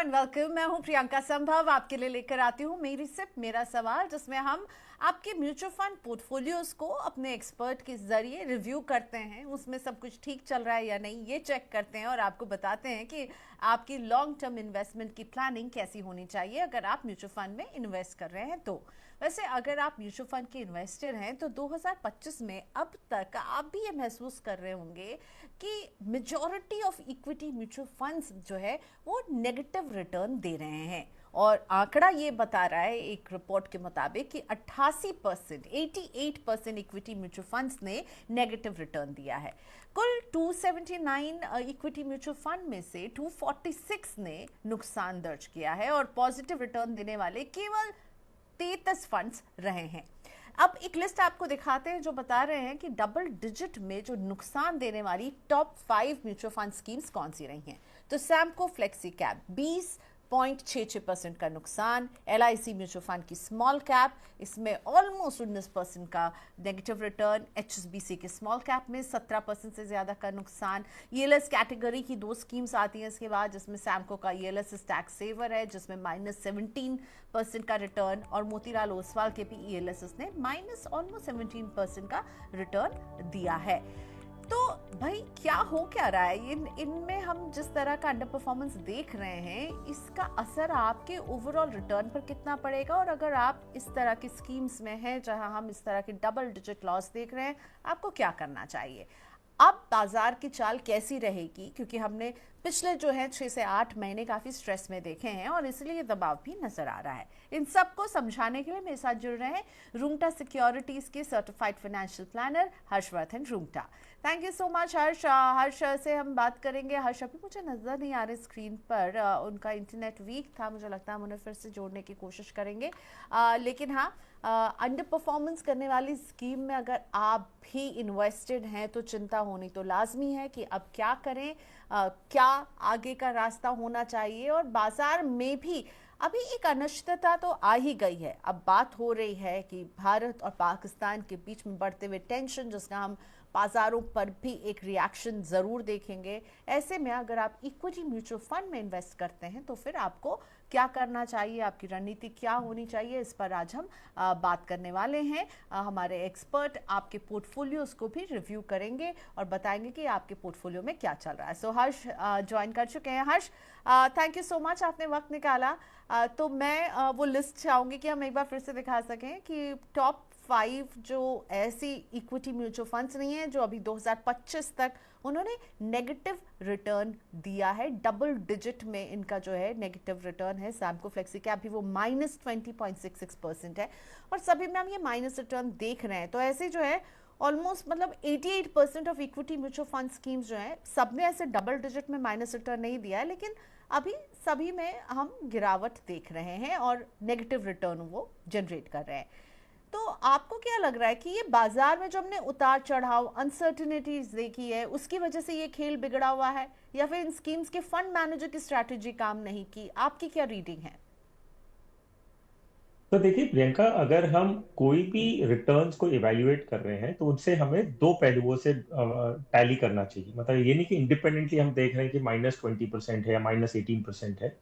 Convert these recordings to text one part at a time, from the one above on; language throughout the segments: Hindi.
And welcome. मैं हूं प्रियंका संभव, आपके लिए लेकर आती हूं मेरी सिर्फ मेरा सवाल, जिसमें हम आपके म्यूचुअल फंड पोर्टफोलियोज को अपने एक्सपर्ट के जरिए रिव्यू करते हैं। उसमें सब कुछ ठीक चल रहा है या नहीं ये चेक करते हैं और आपको बताते हैं कि आपकी लॉन्ग टर्म इन्वेस्टमेंट की प्लानिंग कैसी होनी चाहिए अगर आप म्यूचुअल फंड में इन्वेस्ट कर रहे हैं तो। वैसे अगर आप म्यूचुअल फंड के इन्वेस्टर हैं तो 2025 में अब तक आप भी ये महसूस कर रहे होंगे कि majority of equity mutual funds जो है वो नेगेटिव रिटर्न दे रहे हैं। और आंकड़ा ये बता रहा है एक रिपोर्ट के मुताबिक कि 88% 88% इक्विटी म्यूचुअल फंड्स ने नेगेटिव रिटर्न दिया है। कुल 279 इक्विटी म्यूचुअल फंड में से 246 ने नुकसान दर्ज किया है और पॉजिटिव रिटर्न देने वाले केवल 33 फंड्स रहे हैं। अब एक लिस्ट आपको दिखाते हैं जो बता रहे हैं कि डबल डिजिट में जो नुकसान देने वाली टॉप 5 म्यूचुअल फंड स्कीम्स कौन सी रही हैं। तो सैमको फ्लेक्सी कैप 20.66% का नुकसान, LIC म्यूचुअल फंड की स्मॉल कैप इसमें ऑलमोस्ट 19% का नेगेटिव रिटर्न, HSBC के स्मॉल कैप में 17% से ज्यादा का नुकसान। ELS कैटेगरी की 2 स्कीम्स आती हैं इसके बाद, जिसमें सैमको का ELS टैक्स सेवर है जिसमें -17% का रिटर्न, और मोतीलाल ओसवाल के भी ELS ने ऑलमोस्ट -17% का रिटर्न दिया है। तो भाई क्या हो क्या रहा है इनमें हम जिस तरह का अंडर परफॉर्मेंस देख रहे हैं, इसका असर आपके ओवरऑल रिटर्न पर कितना पड़ेगा? और अगर आप इस तरह की स्कीम्स में हैं जहां हम इस तरह के डबल डिजिट लॉस देख रहे हैं, आपको क्या करना चाहिए? अब बाजार की चाल कैसी रहेगी, क्योंकि हमने पिछले जो है 6 से 8 महीने काफी स्ट्रेस में देखे हैं और इसलिए दबाव भी नजर आ रहा है। इन सबको समझाने के लिए मेरे साथ जुड़ रहे हैं रूंगटा सिक्योरिटीज के certified financial planner Harshvardhan Rungta. Thank you so much Harsh. Harsh से हम बात करेंगे। हर्ष अभी मुझे नजर नहीं आ रहे स्क्रीन पर, उनका इंटरनेट वीक था, मुझे लगता है हम उन्हें फिर से जोड़ने की कोशिश करेंगे। लेकिन हाँ, अंडर परफॉर्मेंस करने वाली स्कीम में अगर आप भी इन्वेस्टेड हैं तो चिंता होनी तो लाजमी है कि अब क्या करें, क्या आगे का रास्ता होना चाहिए। और बाजार में भी अभी एक अनिश्चितता तो आ ही गई है। अब बात हो रही है कि भारत और पाकिस्तान के बीच में बढ़ते हुए टेंशन, जिसका हम बाजारों पर भी एक रिएक्शन जरूर देखेंगे। ऐसे में अगर आप इक्विटी म्यूचुअल फंड में इन्वेस्ट करते हैं तो फिर आपको क्या करना चाहिए, आपकी रणनीति क्या होनी चाहिए, इस पर आज हम बात करने वाले हैं। हमारे एक्सपर्ट आपके पोर्टफोलियोज को भी रिव्यू करेंगे और बताएंगे कि आपके पोर्टफोलियो में क्या चल रहा है। सो हर्ष ज्वाइन कर चुके हैं। हर्ष, थैंक यू सो मच, आपने वक्त निकाला। तो मैं वो लिस्ट चाहूंगी कि हम एक बार फिर से दिखा सकें कि टॉप 5 जो ऐसी इक्विटी म्यूचुअल फंड्स नहीं है जो अभी 2025 तक उन्होंने नेगेटिव रिटर्न दिया है। डबल डिजिट में इनका जो है नेगेटिव रिटर्न है। सैमको फ्लेक्सी कैप भी वो -20.66% है और सभी में हम ये माइनस रिटर्न देख रहे हैं। तो ऐसे जो है ऑलमोस्ट मतलब 88% of equity mutual fund schemes जो है सबने ऐसे डबल डिजिट में माइनस रिटर्न नहीं दिया है, लेकिन अभी सभी में हम गिरावट देख रहे हैं और नेगेटिव रिटर्न वो जनरेट कर रहे हैं। तो आपको क्या लग रहा है कि ये बाजार में जो हमने उतार चढ़ाव, अनसर्टिनिटीज देखी है, उसकी वजह से ये खेल बिगड़ा हुआ है, या फिर इन स्कीम्स के फंड मैनेजर की स्ट्रैटेजी काम नहीं की? आपकी क्या रीडिंग है? तो देखिए प्रियंका, अगर हम कोई भी रिटर्न्स को इवेल्युएट कर रहे हैं तो उनसे हमें दो पहलुओं से टैली करना चाहिए। मतलब ये नहीं कि इंडिपेंडेंटली हम देख रहे हैं कि -20% है या -18% है।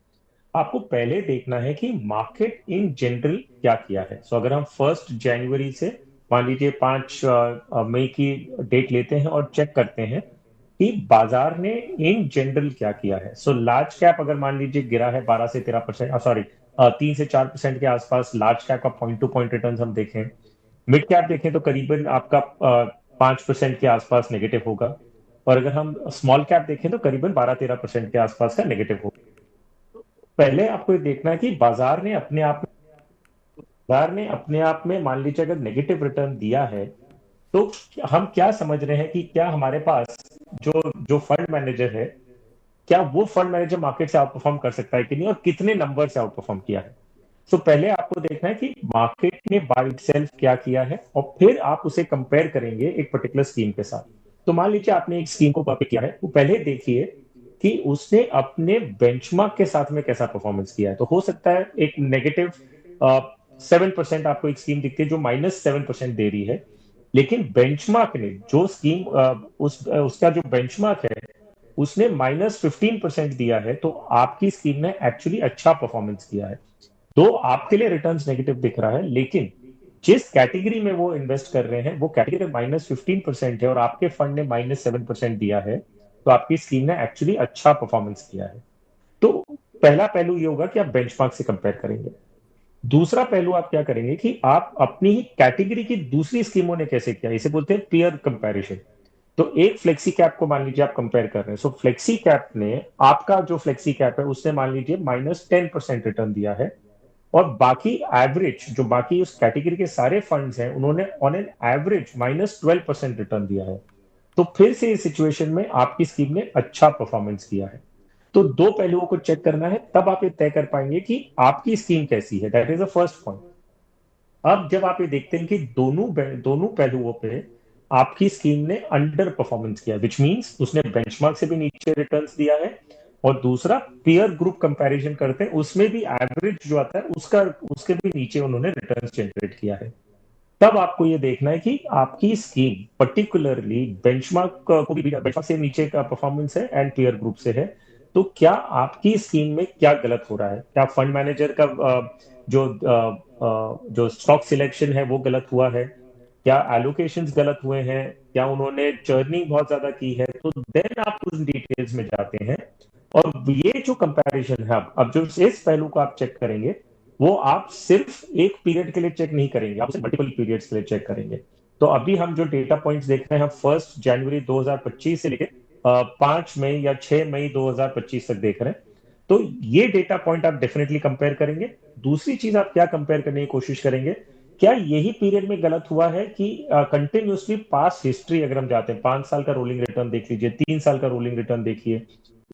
आपको पहले देखना है कि मार्केट इन जनरल क्या किया है। सो अगर हम 1 जनवरी से मान लीजिए 5 मई की डेट लेते हैं और चेक करते हैं कि बाजार ने इन जनरल क्या किया है। सो लार्ज कैप अगर मान लीजिए गिरा है 12 से 13%, सॉरी 3 से 4% के आसपास लार्ज कैप का पॉइंट टू पॉइंट रिटर्न हम देखें। मिड कैप देखें तो करीबन आपका 5% के आसपास नेगेटिव होगा, और अगर हम स्मॉल कैप देखें तो करीबन 12-13% के आसपास का नेगेटिव होगा। पहले आपको ये देखना है कि बाजार ने अपने आप में मान लीजिए अगर नेगेटिव रिटर्न दिया है तो हम क्या समझ रहे हैं कि क्या हमारे पास जो जो फंड मैनेजर है, क्या वो फंड मैनेजर मार्केट से आउट परफॉर्म कर सकता है कि नहीं, और कितने नंबर से आउट परफॉर्म किया है। तो पहले आपको देखना है कि मार्केट ने बाय इटसेल्फ क्या किया है, और फिर आप उसे कंपेयर करेंगे एक पर्टिकुलर स्कीम के साथ। तो मान लीजिए आपने एक स्कीम को कॉपी किया है, तो पहले देखिए कि उसने अपने बेंचमार्क के साथ में कैसा परफॉर्मेंस किया है। तो हो सकता है एक नेगेटिव 7% आपको एक स्कीम दिखती है जो -7% दे रही है, लेकिन बेंचमार्क ने जो स्कीम उसका जो बेंचमार्क है उसने -15% दिया है, तो आपकी स्कीम ने एक्चुअली अच्छा परफॉर्मेंस किया है। तो आपके लिए रिटर्न्स नेगेटिव दिख रहा है, लेकिन जिस कैटेगरी में वो इन्वेस्ट कर रहे हैं वो कैटेगरी -15% है और आपके फंड ने -7% दिया है, तो आपकी स्कीम ने एक्चुअली अच्छा परफॉर्मेंस किया है। तो पहला पहलू ये होगा कि आप बेंचमार्क से कंपेयर करेंगे। दूसरा पहलू आप क्या करेंगे कि आप अपनी ही कैटेगरी की दूसरी स्कीमों ने कैसे किया, इसे बोलते हैं पीयर कंपैरिजन। तो एक फ्लेक्सी कैप को मान लीजिए आप कंपेयर कर रहे हैं, सो फ्लेक्सी कैप ने, आपका जो फ्लेक्सी कैप है उसने मान लीजिए -10% रिटर्न दिया है, और बाकी एवरेज जो बाकी उस कैटेगरी के सारे फंड्स हैं उन्होंने ऑन एन एवरेज -12% रिटर्न दिया है। तो फिर से इस सिचुएशन में आपकी स्कीम ने अच्छा परफॉर्मेंस किया है। तो दो पहलुओं को चेक करना है, तब आप ये तय कर पाएंगे कि आपकी स्कीम कैसी है। That is the first point. अब जब आप ये देखते हैं कि दोनों पहलुओं पे आपकी स्कीम ने अंडर परफॉर्मेंस किया, विच मींस उसने बेंचमार्क से भी नीचे रिटर्न्स दिया है, और दूसरा पीयर ग्रुप कंपैरिजन करते हैं उसमें भी एवरेज जो आता है उसका उसके भी नीचे उन्होंने रिटर्न्स जनरेट किया है। तब आपको ये देखना है कि आपकी स्कीम पर्टिकुलरली बेंचमार्क को भी, बेंचमार्क से नीचे का परफॉर्मेंस है एंड पीयर ग्रुप से है, तो क्या आपकी स्कीम में क्या गलत हो रहा है। क्या फंड मैनेजर का जो स्टॉक सिलेक्शन है वो गलत हुआ है, क्या एलोकेशंस गलत हुए हैं, क्या उन्होंने चर्निंग बहुत ज्यादा की है। तो देन आप उस डिटेल्स में जाते हैं, और ये जो कंपैरिजन है, अब जो इस पहलू को आप चेक करेंगे, वो आप सिर्फ एक पीरियड के लिए चेक नहीं करेंगे, आप मल्टीपल पीरियड्स के लिए चेक करेंगे। तो अभी हम जो डेटा पॉइंट्स देख रहे हैं, हम 1 जनवरी 2025 से लेकर 5 मई या 6 मई 2025 तक देख रहे हैं। तो ये डेटा पॉइंट आप डेफिनेटली कंपेयर करेंगे। दूसरी चीज आप क्या कंपेयर करने की कोशिश करेंगे, क्या यही पीरियड में गलत हुआ है कि कंटिन्यूसली पास्ट हिस्ट्री अगर हम जाते हैं, 5 साल का रोलिंग रिटर्न देख लीजिए, 3 साल का रोलिंग रिटर्न देखिए,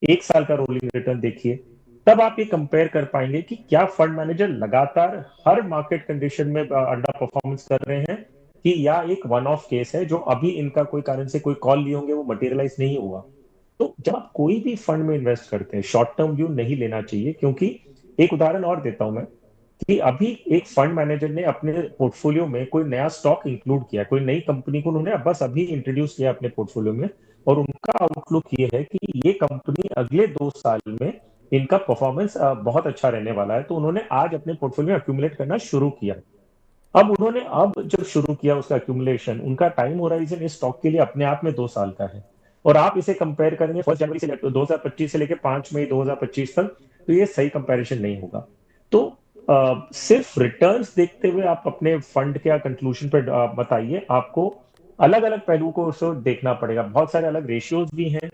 1 साल का रोलिंग रिटर्न देखिए, तब आप ये कंपेयर कर पाएंगे कि क्या फंड मैनेजर लगातार हर मार्केट कंडीशन में अंडर परफॉर्मेंस कर रहे हैं, कि या एक वन ऑफ केस है जो अभी इनका कोई कारण से कोई कॉल लिए होंगे वो मटेरियलाइज नहीं हुआ। तो जब आप कोई भी फंड में इन्वेस्ट करते हैं, शॉर्ट टर्म व्यू नहीं लेना चाहिए, क्योंकि एक उदाहरण और देता हूं मैं, कि अभी एक फंड मैनेजर ने अपने पोर्टफोलियो में कोई नया स्टॉक इंक्लूड किया, कोई नई कंपनी को उन्होंने बस अभी इंट्रोड्यूस किया अपने पोर्टफोलियो में, और उनका आउटलुक ये है कि ये कंपनी अगले 2 साल में इनका परफॉर्मेंस बहुत अच्छा रहने वाला है, तो उन्होंने आज अपने पोर्टफोलियो में अक्यूमुलेट करना शुरू किया। अब जब शुरू किया उसका अक्यूमुलेशन, उनका टाइम होराइजन इस स्टॉक के लिए अपने आप में 2 साल का है, और आप इसे कंपेयर करेंगे 1 जनवरी से 2025 से लेकर 5 मई 2025 तक, तो ये सही कंपैरिजन नहीं होगा। तो सिर्फ रिटर्न्स देखते हुए आप अपने फंड के कंक्लूजन पर बताइए, आपको अलग अलग पहलुओं को उसको देखना पड़ेगा। बहुत सारे अलग रेशियोज भी हैं,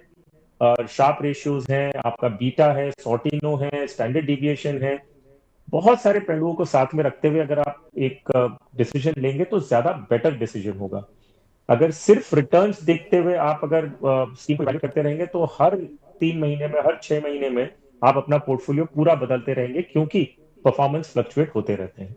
शार्प रेशियोज हैं, आपका बीटा है, सॉर्टिनो है, स्टैंडर्ड डिविएशन है। बहुत सारे पहलुओं को साथ में रखते हुए अगर आप एक डिसीजन लेंगे तो ज्यादा बेटर डिसीजन होगा। अगर सिर्फ रिटर्न्स देखते हुए आप अगर स्कीम को वैल्यू करते रहेंगे, तो हर 3 महीने में, हर 6 महीने में आप अपना पोर्टफोलियो पूरा बदलते रहेंगे, क्योंकि परफॉर्मेंस फ्लक्चुएट होते रहते हैं।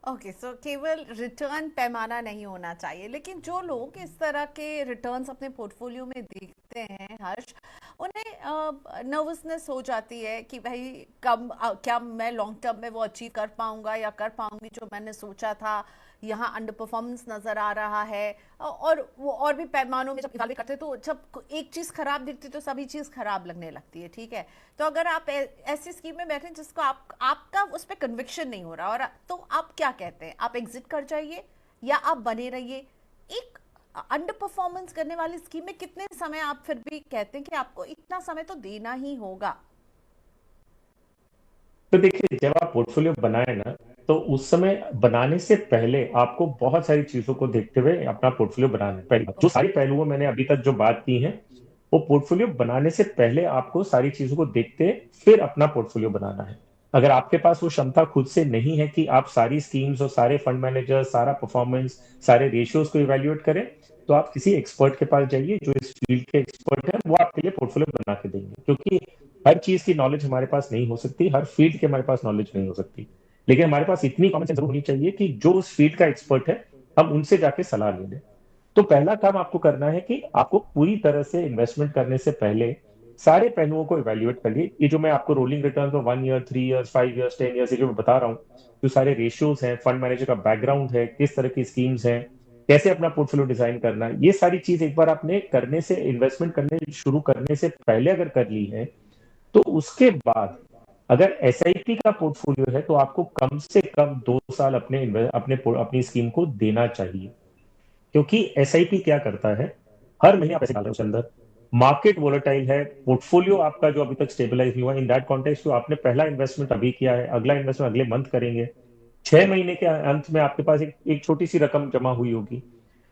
ओके, सो केवल रिटर्न पैमाना नहीं होना चाहिए, लेकिन जो लोग इस तरह के रिटर्न्स अपने पोर्टफोलियो में देखते हैं हर्ष, उन्हें नर्वसनेस हो जाती है कि भाई क्या मैं लॉन्ग टर्म में वो अचीव कर पाऊंगा या कर पाऊंगी जो मैंने सोचा था, यहाँ अंडर परफॉर्मेंस नजर आ रहा है। और वो और भी पैमानों में जब इवाल्युएट करते हैं तो जब एक चीज खराब दिखती है तो सभी चीज खराब लगने लगती है, ठीक है। तो अगर आप ऐसी स्कीम में बैठे जिसको आपका उस पर कन्विक्शन नहीं हो रहा, और तो आप क्या कहते हैं, आप एग्जिट कर जाइए या आप बने रहिए। एक अंडर परफॉर्मेंस करने वाली स्कीम में कितने समय आप फिर भी कहते हैं कि आपको इतना समय तो देना ही होगा? तो देखिए, जब आप पोर्टफोलियो बनाए ना, तो उस समय बनाने से पहले आपको बहुत सारी चीजों को देखते हुए अपना पोर्टफोलियो बनाना है। पहले जो सारी पहलुओं मैंने अभी तक जो बात की है, वो पोर्टफोलियो बनाने से पहले आपको सारी चीजों को देखते फिर अपना पोर्टफोलियो बनाना है। अगर आपके पास वो क्षमता खुद से नहीं है कि आप सारी स्कीम्स और सारे फंड मैनेजर, सारा परफॉर्मेंस, सारे रेशियोज को इवेल्युएट करें, तो आप किसी एक्सपर्ट के पास जाइए जो इस फील्ड के एक्सपर्ट हैं, वो आपके लिए पोर्टफोलियो बना के देंगे। क्योंकि हर चीज की नॉलेज हमारे पास नहीं हो सकती, हर फील्ड की हमारे पास नॉलेज नहीं हो सकती, लेकिन हमारे पास इतनी कॉमन सेंस जरूर होनी चाहिए कि जो उस फील्ड का एक्सपर्ट है, हम उनसे जाके सलाह ले लें। तो पहला काम आपको करना है कि आपको पूरी तरह से इन्वेस्टमेंट करने से पहले सारे पहलुओं को इवेल्युएट करिए। ये जो मैं आपको रोलिंग रिटर्न को 1 ईयर, 3 ईयर्स, 5 ईयर्स, 10 ईयर्स, ये जो मैं बता रहा हूँ, जो सारे रेशियोज हैं, फंड मैनेजर का बैकग्राउंड है, किस तरह की स्कीम्स हैं, कैसे अपना पोर्टफोलियो डिजाइन करना है, ये सारी चीज एक बार आपने करने से, इन्वेस्टमेंट करने शुरू करने से पहले अगर कर ली है, तो उसके बाद अगर एसआईपी का पोर्टफोलियो है तो आपको कम से कम 2 साल अपनी स्कीम को देना चाहिए। क्योंकि एसआईपी क्या करता है, हर महीने आप पैसे डाल रहे हो उसके अंदर, मार्केट वोलेटाइल है, पोर्टफोलियो आपका जो अभी तक स्टेबलाइज नहीं हुआ, इन दैट कॉन्टेक्स्ट जो आपने पहला इन्वेस्टमेंट अभी किया है, अगला इन्वेस्टमेंट अगले मंथ करेंगे, 6 महीने के अंत में आपके पास एक छोटी सी रकम जमा हुई होगी।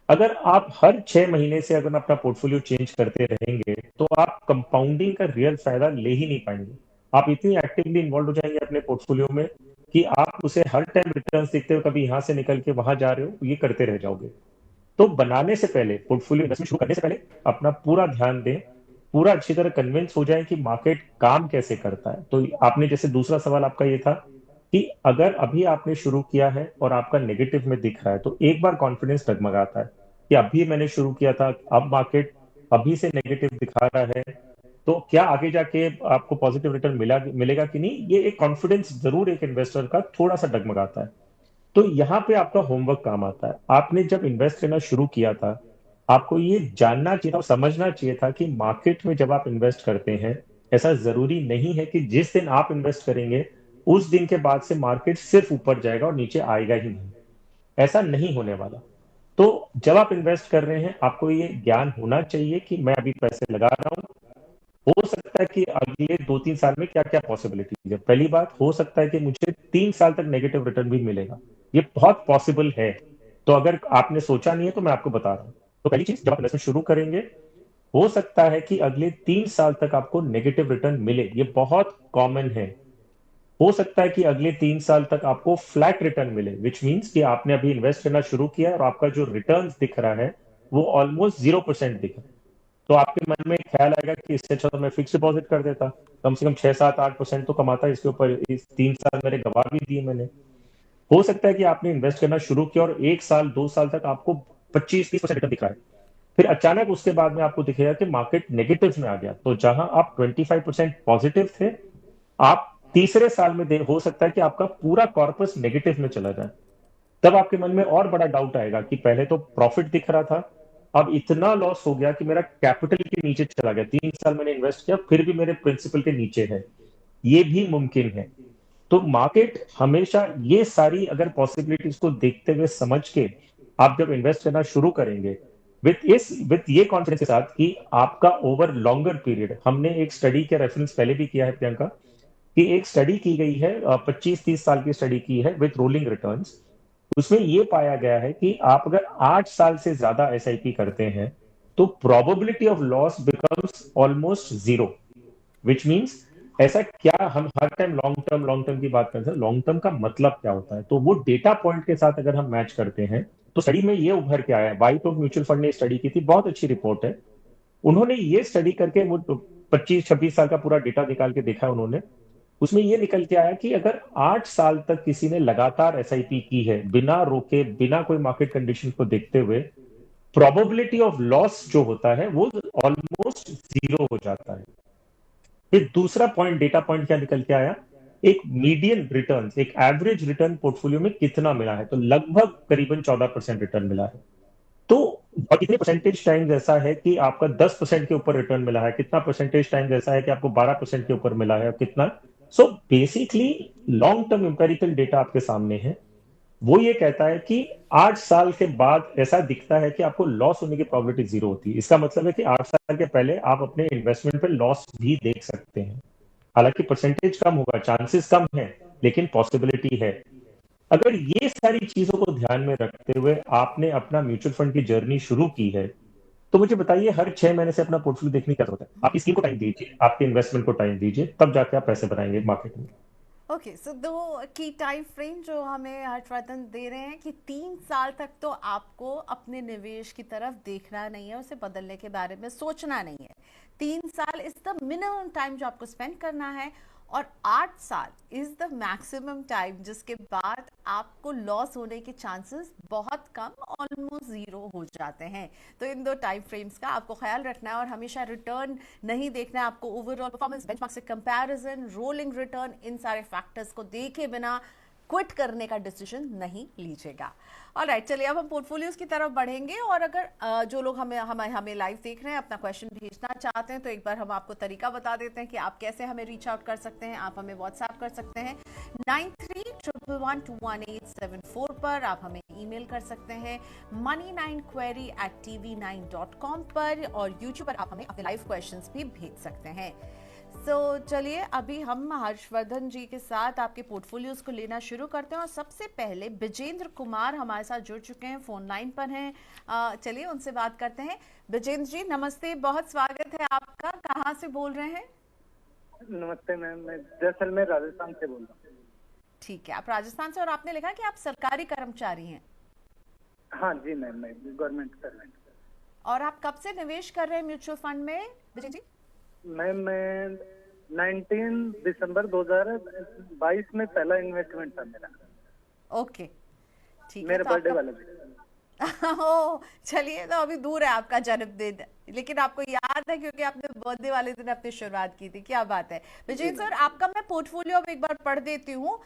अगर आप हर 6 महीने से अगर अपना पोर्टफोलियो चेंज करते रहेंगे तो आप कंपाउंडिंग का रियल फायदा ले ही नहीं पाएंगे। आप इतनी एक्टिवली इन्वॉल्व हो जाएंगे अपने पोर्टफोलियो में कि आप उसे हर टाइम रिटर्न देखते हुए कभी यहां से निकल के वहां जा रहे हो, ये करते रह जाओगे। तो बनाने से पहले, पोर्टफोलियो इन्वेस्टमेंट शुरू करने से पहले अपना पूरा ध्यान दें, पूरा अच्छी तरह कन्विंस हो जाए कि मार्केट काम कैसे करता है। तो आपने जैसे दूसरा सवाल आपका ये था कि अगर अभी आपने शुरू किया है और आपका नेगेटिव में दिख रहा है, तो एक बार कॉन्फिडेंस डगमगाता है कि अभी मैंने शुरू किया था, अब मार्केट अभी से नेगेटिव दिखा रहा है, तो क्या आगे जाके आपको पॉजिटिव रिटर्न मिलेगा कि नहीं, ये एक कॉन्फिडेंस जरूर एक इन्वेस्टर का थोड़ा सा डगमगाता है। तो यहाँ पे आपका होमवर्क काम आता है। आपने जब इन्वेस्ट करना शुरू किया था, आपको ये जानना चाहिए था और समझना चाहिए था कि मार्केट में जब आप इन्वेस्ट करते हैं, ऐसा जरूरी नहीं है कि जिस दिन आप इन्वेस्ट करेंगे उस दिन के बाद से मार्केट सिर्फ ऊपर जाएगा और नीचे आएगा ही नहीं। ऐसा नहीं होने वाला। तो जब आप इन्वेस्ट कर रहे हैं, आपको ये ज्ञान होना चाहिए कि मैं अभी पैसे लगा रहा हूँ, हो सकता है कि अगले 2-3 साल में क्या क्या पॉसिबिलिटीज है। पहली बात, हो सकता है कि मुझे 3 साल तक नेगेटिव रिटर्न भी मिलेगा, ये बहुत पॉसिबल है। तो अगर आपने सोचा नहीं है तो मैं आपको बता रहा हूँ। तो पहली चीज, जब आप इन्वेस्टमेंट शुरू करेंगे, हो सकता है कि अगले 3 साल तक आपको नेगेटिव रिटर्न मिले, ये बहुत कॉमन है। हो सकता है कि अगले 3 साल तक आपको फ्लैट रिटर्न मिले, विच मीन्स कि आपने अभी इन्वेस्ट करना शुरू किया और आपका जो रिटर्न दिख रहा है वो ऑलमोस्ट 0% दिख रहा है। तो आपके मन में एक ख्याल आएगा कि इससे अच्छा तो मैं फिक्स डिपॉजिट कर देता, कम से कम 6-7-8% तो कमाता इसके ऊपर, इस 3 साल मेरे गवा भी दिए मैंने। हो सकता है कि आपने इन्वेस्ट करना शुरू किया और 1 साल 2 साल तक आपको 25-30% रिटर्न दिख रहा है, फिर अचानक उसके बाद में आपको दिखेगा कि मार्केट नेगेटिव में आ गया। तो जहां आप 25% पॉजिटिव थे, आप तीसरे साल में हो सकता है कि आपका पूरा कॉर्पस नेगेटिव में चला जाए। तब आपके मन में और बड़ा डाउट आएगा कि पहले तो प्रॉफिट दिख रहा था, अब इतना लॉस हो गया कि मेरा कैपिटल के नीचे चला गया, 3 साल मैंने इन्वेस्ट किया फिर भी मेरे प्रिंसिपल के नीचे है। ये भी मुमकिन है। तो मार्केट हमेशा ये सारी अगर पॉसिबिलिटीज को देखते हुए समझ के आप जब इन्वेस्ट करना शुरू करेंगे, विथ ये कॉन्फिडेंस के साथ कि आपका ओवर लॉन्गर पीरियड, हमने एक स्टडी के रेफरेंस पहले भी किया है प्रियंका, कि एक स्टडी की गई है, 25-30 साल की स्टडी की है विथ रोलिंग रिटर्न्स। उसमें ये पाया गया है कि आप अगर 8 साल से ज्यादा एसआईपी करते हैं तो probability of loss becomes almost zero. Which means, ऐसा क्या, हम हर टाइम लॉन्ग टर्म की बात करते हैं, लॉन्ग टर्म का मतलब क्या होता है, तो वो डेटा पॉइंट के साथ अगर हम मैच करते हैं, तो स्टडी में ये उभर के आया है। वाइट ओक म्यूचुअल फंड ने स्टडी की थी, बहुत अच्छी रिपोर्ट है। उन्होंने ये स्टडी करके वो 25-26 साल का पूरा डेटा निकाल के देखा उन्होंने। उसमें ये निकल के आया कि अगर 8 साल तक किसी ने लगातार एसआईपी की है, बिना रोके, बिना कोई मार्केट कंडीशन को देखते हुए, प्रोबेबिलिटी ऑफ लॉस जो होता है वो ऑलमोस्ट जीरो हो जाता है। फिर दूसरा पॉइंट, डेटा पॉइंट क्या निकल के आया, एक मीडियन रिटर्न, एक एवरेज रिटर्न पोर्टफोलियो में कितना मिला है, तो लगभग करीबन 14% रिटर्न मिला है। तो और कितने परसेंटेज टाइम्स ऐसा है कि आपका 10% के ऊपर रिटर्न मिला है, कितना परसेंटेज टाइम्स ऐसा है कि आपको 12% के ऊपर मिला है, और कितना। So basically long term empirical data आपके सामने है। वो ये कहता है कि 8 साल के बाद ऐसा दिखता है कि आपको लॉस होने की प्रोबेबिलिटी जीरो होती है। इसका मतलब है कि 8 साल के पहले आप अपने इन्वेस्टमेंट पे लॉस भी देख सकते हैं। हालांकि परसेंटेज कम होगा, चांसेस कम है, लेकिन पॉसिबिलिटी है। अगर ये सारी चीजों को ध्यान में रखते हुए आपने अपना म्यूचुअल फंड की जर्नी शुरू की है, तो मुझे बताइए, हर 6 महीने से अपना पोर्टफोलियो देखने की क्या जरूरत है। आप इस स्कीम को टाइम दीजिए, आपके इन्वेस्टमेंट को टाइम दीजिए, तब जाके आप पैसे बनाएंगे मार्केट में। ओके, सो दो की टाइम फ्रेम जो हमें हर्षवर्धन दे रहे हैं कि 3 साल तक तो आपको अपने निवेश की तरफ देखना नहीं है, उसे बदलने के बारे में सोचना नहीं है। 3 साल इज द मिनिमम टाइम जो आपको स्पेंड करना है, और 8 साल इज द मैक्सिमम टाइम जिसके बाद आपको लॉस होने के चांसेस बहुत कम, ऑलमोस्ट जीरो हो जाते हैं। तो इन दो टाइम फ्रेम्स का आपको ख्याल रखना है, और हमेशा रिटर्न नहीं देखना है आपको, ओवरऑल परफॉर्मेंस, बेंचमार्क से कंपैरिजन, रोलिंग रिटर्न, इन सारे फैक्टर्स को देखे बिना क्विट करने का डिसीजन नहीं लीजिएगा। ऑलराइट, चलिए अब हम पोर्टफोलियोज की तरफ बढ़ेंगे। और अगर जो लोग हमें लाइव देख रहे हैं, अपना क्वेश्चन भेजना चाहते हैं, तो एक बार हम आपको तरीका बता देते हैं कि आप कैसे हमें रीच आउट कर सकते हैं। आप हमें व्हाट्सएप कर सकते हैं 9311211874 पर। आप हमें ईमेल कर सकते हैं money9query@tv9.com पर, और यूट्यूब पर आप हमें अपने लाइव क्वेश्चंस भी भेज सकते हैं। चलिए अभी हम हर्षवर्धन जी के साथ आपके पोर्टफोलियोज को लेना शुरू करते हैं। और सबसे पहले विजेंद्र कुमार हमारे साथ जुड़ चुके हैं, फोन लाइन पर हैं। चलिए उनसे बात करते हैं। विजेंद्र जी नमस्ते, बहुत स्वागत है आपका। कहाँ से बोल रहे हैं? नमस्ते मैम, मैं दरअसल में राजस्थान से बोल रहा हूँ। ठीक है, आप राजस्थान से, और आपने लिखा कि आप सरकारी कर्मचारी हैं। हाँ जी मैम, मैं गवर्नमेंट सर्वेंट। और आप कब से निवेश कर रहे हैं म्यूचुअल फंड में विजय जी? मैम मैं 19 दिसंबर 2022 में पहला इन्वेस्टमेंट था मेरा। ओके, ठीक है। मेरा तो बर्थडे आपका वाला दिन। ओ चलिए, तो अभी दूर है आपका जन्मदिन, लेकिन आपको याद है क्योंकि आपने बर्थडे वाले दिन अपनी शुरुआत की थी। क्या बात है विजय सर। आपका मैं पोर्टफोलियो अब एक बार पढ़ देती हूँ।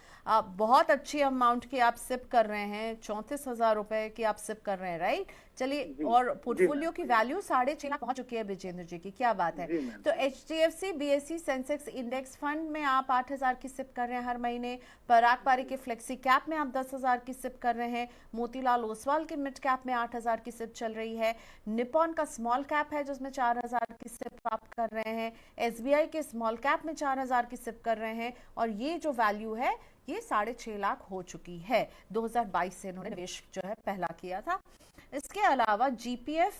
बहुत अच्छी अमाउंट की आप सिप कर रहे हैं, 34,000 रुपए की आप सिप कर रहे हैं, राइट? चलिए, और पोर्टफोलियो की वैल्यू 6.5 लाख पहुंच चुकी है विजेंद्र जी की। क्या बात है। तो HDFC BSE Sensex index fund में आप 8,000 की सिप कर रहे हैं हर महीने। पराग पारी के फ्लेक्सी कैप में आप 10,000 की सिप कर रहे हैं। मोतीलाल ओसवाल के मिड कैप में 8,000 की सिप चल रही है। निपॉन का स्मॉल कैप है जिसमें 4,000 की सिप आप कर रहे हैं। SBI के स्मॉल कैप में 4,000 की सिप कर रहे हैं। और ये जो वैल्यू है ये 6.5 लाख हो चुकी है। 2022 से इन्होंने निवेश जो है पहला किया था। इसके अलावा GPF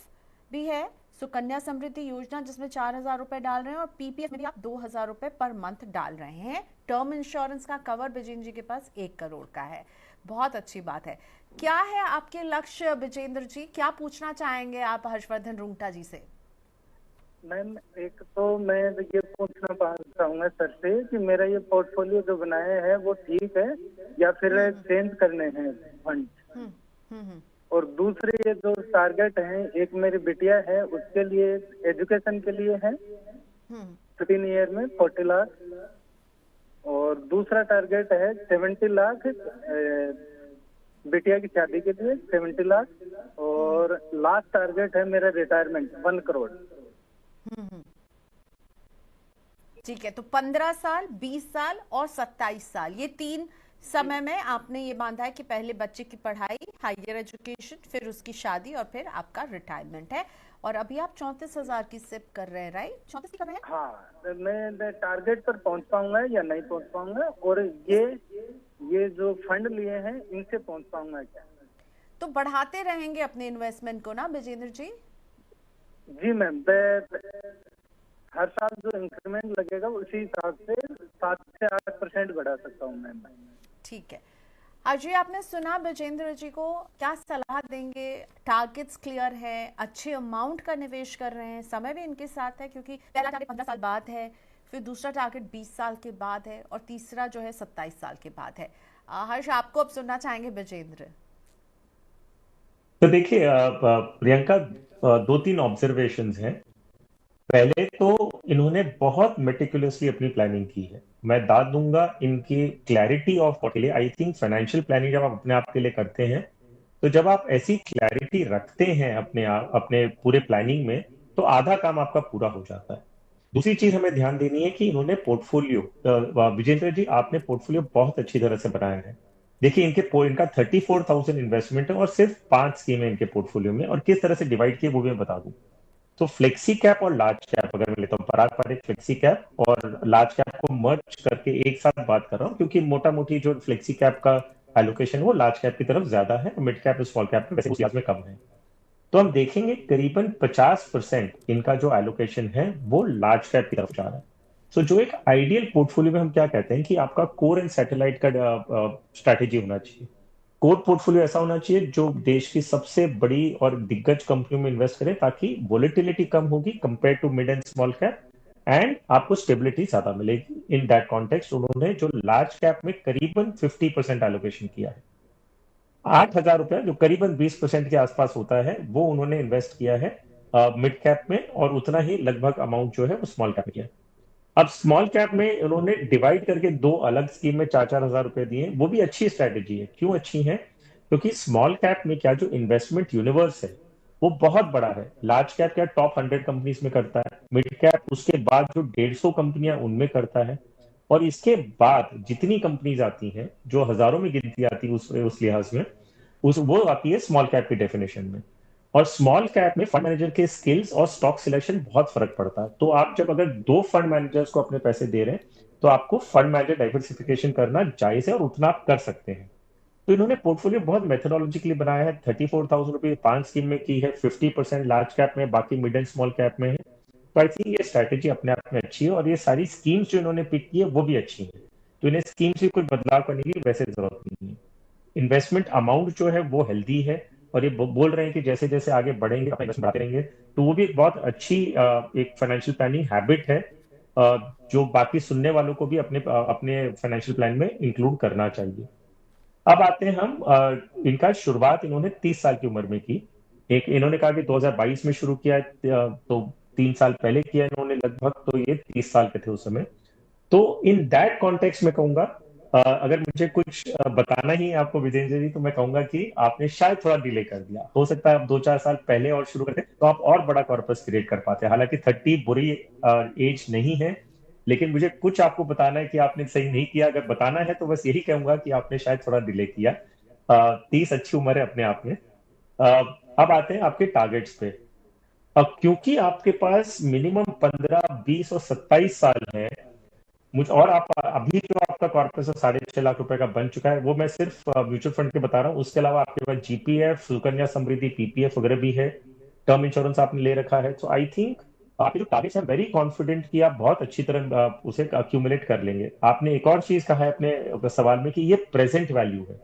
भी है, सुकन्या समृद्धि योजना, जिसमें 4,000 रुपए डाल रहे हैं। और PPF में भी आप 2,000 रुपए पर मंथ डाल रहे हैं। टर्म इंश्योरेंस का कवर विजेंद्र जी के पास 1 करोड़ का है। बहुत अच्छी बात है। क्या है आपके लक्ष्य विजेंद्र जी? क्या पूछना चाहेंगे आप हर्षवर्धन रुंगटा जी से? मैम एक तो मैं ये पूछना चाहूंगा सर से कि मेरा ये पोर्टफोलियो जो बनाया है वो ठीक है या फिर चेंज करने हैं फंड। और दूसरे ये जो टारगेट हैं, एक मेरी बिटिया है उसके लिए एजुकेशन के लिए है 15 ईयर में 40 लाख। और दूसरा टारगेट है 70 लाख बिटिया की शादी के लिए 70 लाख। और लास्ट टारगेट है मेरा रिटायरमेंट 1 करोड़। ठीक है, तो 15 साल, 20 साल और 27 साल, ये 3 समय में आपने ये बांधा है कि पहले बच्चे की पढ़ाई, हायर एजुकेशन, फिर उसकी शादी और फिर आपका रिटायरमेंट है। और अभी आप 34,000 की सिप कर रहे हैं, राइट? 34 की कर रहे हैं? हाँ, मैं टारगेट पर पहुंच पाऊंगा या नहीं पहुंच पाऊंगा, और ये जो फंड लिए हैं इनसे पहुंच पाऊंगा क्या? तो बढ़ाते रहेंगे अपने इन्वेस्टमेंट को ना विजेंद्र जी? जी मैम, हर साल जो इंक्रीमेंट लगेगा उसी हिसाब से 7 से 8% बढ़ा सकता हूँ मैम। ठीक है अजय, आपने सुना विजेंद्र जी को, क्या सलाह देंगे? टारगेट्स क्लियर है, अच्छे अमाउंट का निवेश कर रहे हैं, समय भी इनके साथ है क्योंकि पहला टारगेट 15 साल बाद है, फिर दूसरा टारगेट 20 साल के बाद है, और तीसरा जो है 27 साल के बाद है। हर्ष, आपको अब सुनना चाहेंगे विजेंद्र। तो देखिए प्रियंका, 2-3 ऑब्जर्वेशंस हैं। पहले तो इन्होंने बहुत मेटिकुलसली अपनी प्लानिंग की है। मैं दाद दूंगा इनकी क्लैरिटी ऑफ के लिए। आई थिंक फाइनेंशियल प्लानिंग जब आप अपने आप के लिए करते हैं, तो जब आप ऐसी क्लैरिटी रखते हैं अपने पूरे प्लानिंग में, तो आधा काम आपका पूरा हो जाता है। दूसरी चीज हमें ध्यान देनी है कि इन्होंने पोर्टफोलियो, विजेंद्र जी आपने पोर्टफोलियो बहुत अच्छी तरह से बनाया है। देखिए इनका 34,000 इन्वेस्टमेंट है और सिर्फ 5 स्कीम है इनके पोर्टफोलियो में, और किस तरह से डिवाइड किए वो भी मैं बता दूं। तो फ्लेक्सी कैप और लार्ज कैप अगर मैं लेता हूँ, पराग पारिक फ्लेक्सी कैप और लार्ज कैप को मर्ज करके एक साथ बात कर रहा हूँ, क्योंकि मोटा मोटी जो फ्लेक्सी कैप का एलोकेशन है वो लार्ज कैप की तरफ ज्यादा है, मिड कैप और स्मॉल कैप में वैसे उस लिहाज में कम है। तो हम देखेंगे करीबन 50% इनका जो एलोकेशन है वो लार्ज कैप की तरफ जा रहा है। सो जो एक आइडियल पोर्टफोलियो में हम क्या कहते हैं कि आपका कोर एंड सैटेलाइट का स्ट्रैटेजी होना चाहिए। कोर पोर्टफोलियो ऐसा होना चाहिए जो देश की सबसे बड़ी और दिग्गज कंपनियों में इन्वेस्ट करे, ताकि वोलेटिलिटी कम होगी compare to mid and small cap, and आपको स्टेबिलिटी ज्यादा मिलेगी। इन दैट कॉन्टेक्स्ट उन्होंने जो लार्ज कैप में करीबन 50% एलोकेशन किया है, 8,000 रुपया जो करीबन 20% के आसपास होता है, वो उन्होंने इन्वेस्ट किया है मिड कैप में, और उतना ही लगभग अमाउंट जो है वो स्मॉल कैप में किया है। अब स्मॉल कैप में उन्होंने डिवाइड करके दो अलग स्कीम में 4-4 हज़ार रुपए दिए, वो भी अच्छी स्ट्रैटेजी है। क्यों अच्छी है? क्योंकि स्मॉल कैप में क्या जो इन्वेस्टमेंट यूनिवर्स है वो बहुत बड़ा है। लार्ज कैप क्या टॉप 100 कंपनीज में करता है, मिड कैप उसके बाद जो 150 कंपनियां उनमें करता है, और इसके बाद जितनी कंपनीज आती हैं जो हजारों में गिनती आती है उस लिहाज में, उस वो आती है स्मॉल कैप की डेफिनेशन में। और स्मॉल कैप में फंड मैनेजर के स्किल्स और स्टॉक सिलेक्शन बहुत फर्क पड़ता है। तो आप जब अगर दो फंड मैनेजर्स को अपने पैसे दे रहे हैं तो आपको फंड मैनेजर डाइवर्सिफिकेशन करना जायज है और उतना आप कर सकते हैं। तो इन्होंने पोर्टफोलियो बहुत मेथोडोलॉजिकली बनाया है। 34,000 रुपये 5 स्कीम में की है, 50% लार्ज कैप में, बाकी मिड एंड स्मॉल कैप में है। तो आई थिंक ये स्ट्रैटेजी अपने आप में अच्छी है, और ये सारी स्कीम्स जो इन्होंने पिक की है वो भी अच्छी है। तो इन्हें स्कीम्स में कोई बदलाव करने की वैसे जरूरत नहीं है। इन्वेस्टमेंट अमाउंट जो है वो हेल्दी है, और ये बोल रहे हैं कि जैसे जैसे आगे बढ़ेंगे अपना इन्वेस्टमेंट बढ़ाते रहेंगे। तो वो भी एक बहुत अच्छी एक फाइनेंशियल प्लानिंग हैबिट है, जो बाकी सुनने वालों को भी अपने अपने फाइनेंशियल प्लान में इंक्लूड करना चाहिए। अब आते हैं हम इनका शुरुआत इन्होंने 30 साल की उम्र में की। एक इन्होंने कहा कि 2022 में शुरू किया है, तो 3 साल पहले किया इन्होंने लगभग, तो ये 30 साल के थे उस समय। तो इन दैट कॉन्टेक्स्ट में कहूंगा, अगर मुझे कुछ बताना ही है आपको विजेंद्र जी, तो मैं कहूंगा कि आपने शायद थोड़ा डिले कर दिया। हो सकता है आप 2-4 साल पहले और शुरू करते तो आप और बड़ा कॉर्पस क्रिएट कर पाते। हालांकि 30 बुरी एज नहीं है, लेकिन मुझे कुछ आपको बताना है कि आपने सही नहीं किया। अगर बताना है तो बस यही कहूंगा कि आपने शायद थोड़ा डिले किया। 30 अच्छी उम्र है अपने आप में। अ, अब आते हैं आपके टारगेट्स पे। अब क्योंकि आपके पास मिनिमम 15, 20 और 27 साल है, मुझ और आप अभी जो आपका कॉर्पस 6.5 लाख रुपए का बन चुका है, वो मैं सिर्फ म्यूचुअल फंड के बता रहा हूँ। उसके अलावा आपके पास जीपीएफ, सुकन्या समृद्धि, पीपीएफ वगैरह भी है। टर्म इंश्योरेंस आपने ले रखा है। तो आई थिंक आपके जो टारगेट्स हैं, वेरी कॉन्फिडेंट कि आप बहुत अच्छी तरह उसे अक्यूमुलेट कर लेंगे। आपने एक और चीज कहा है अपने सवाल में कि ये प्रेजेंट वैल्यू है।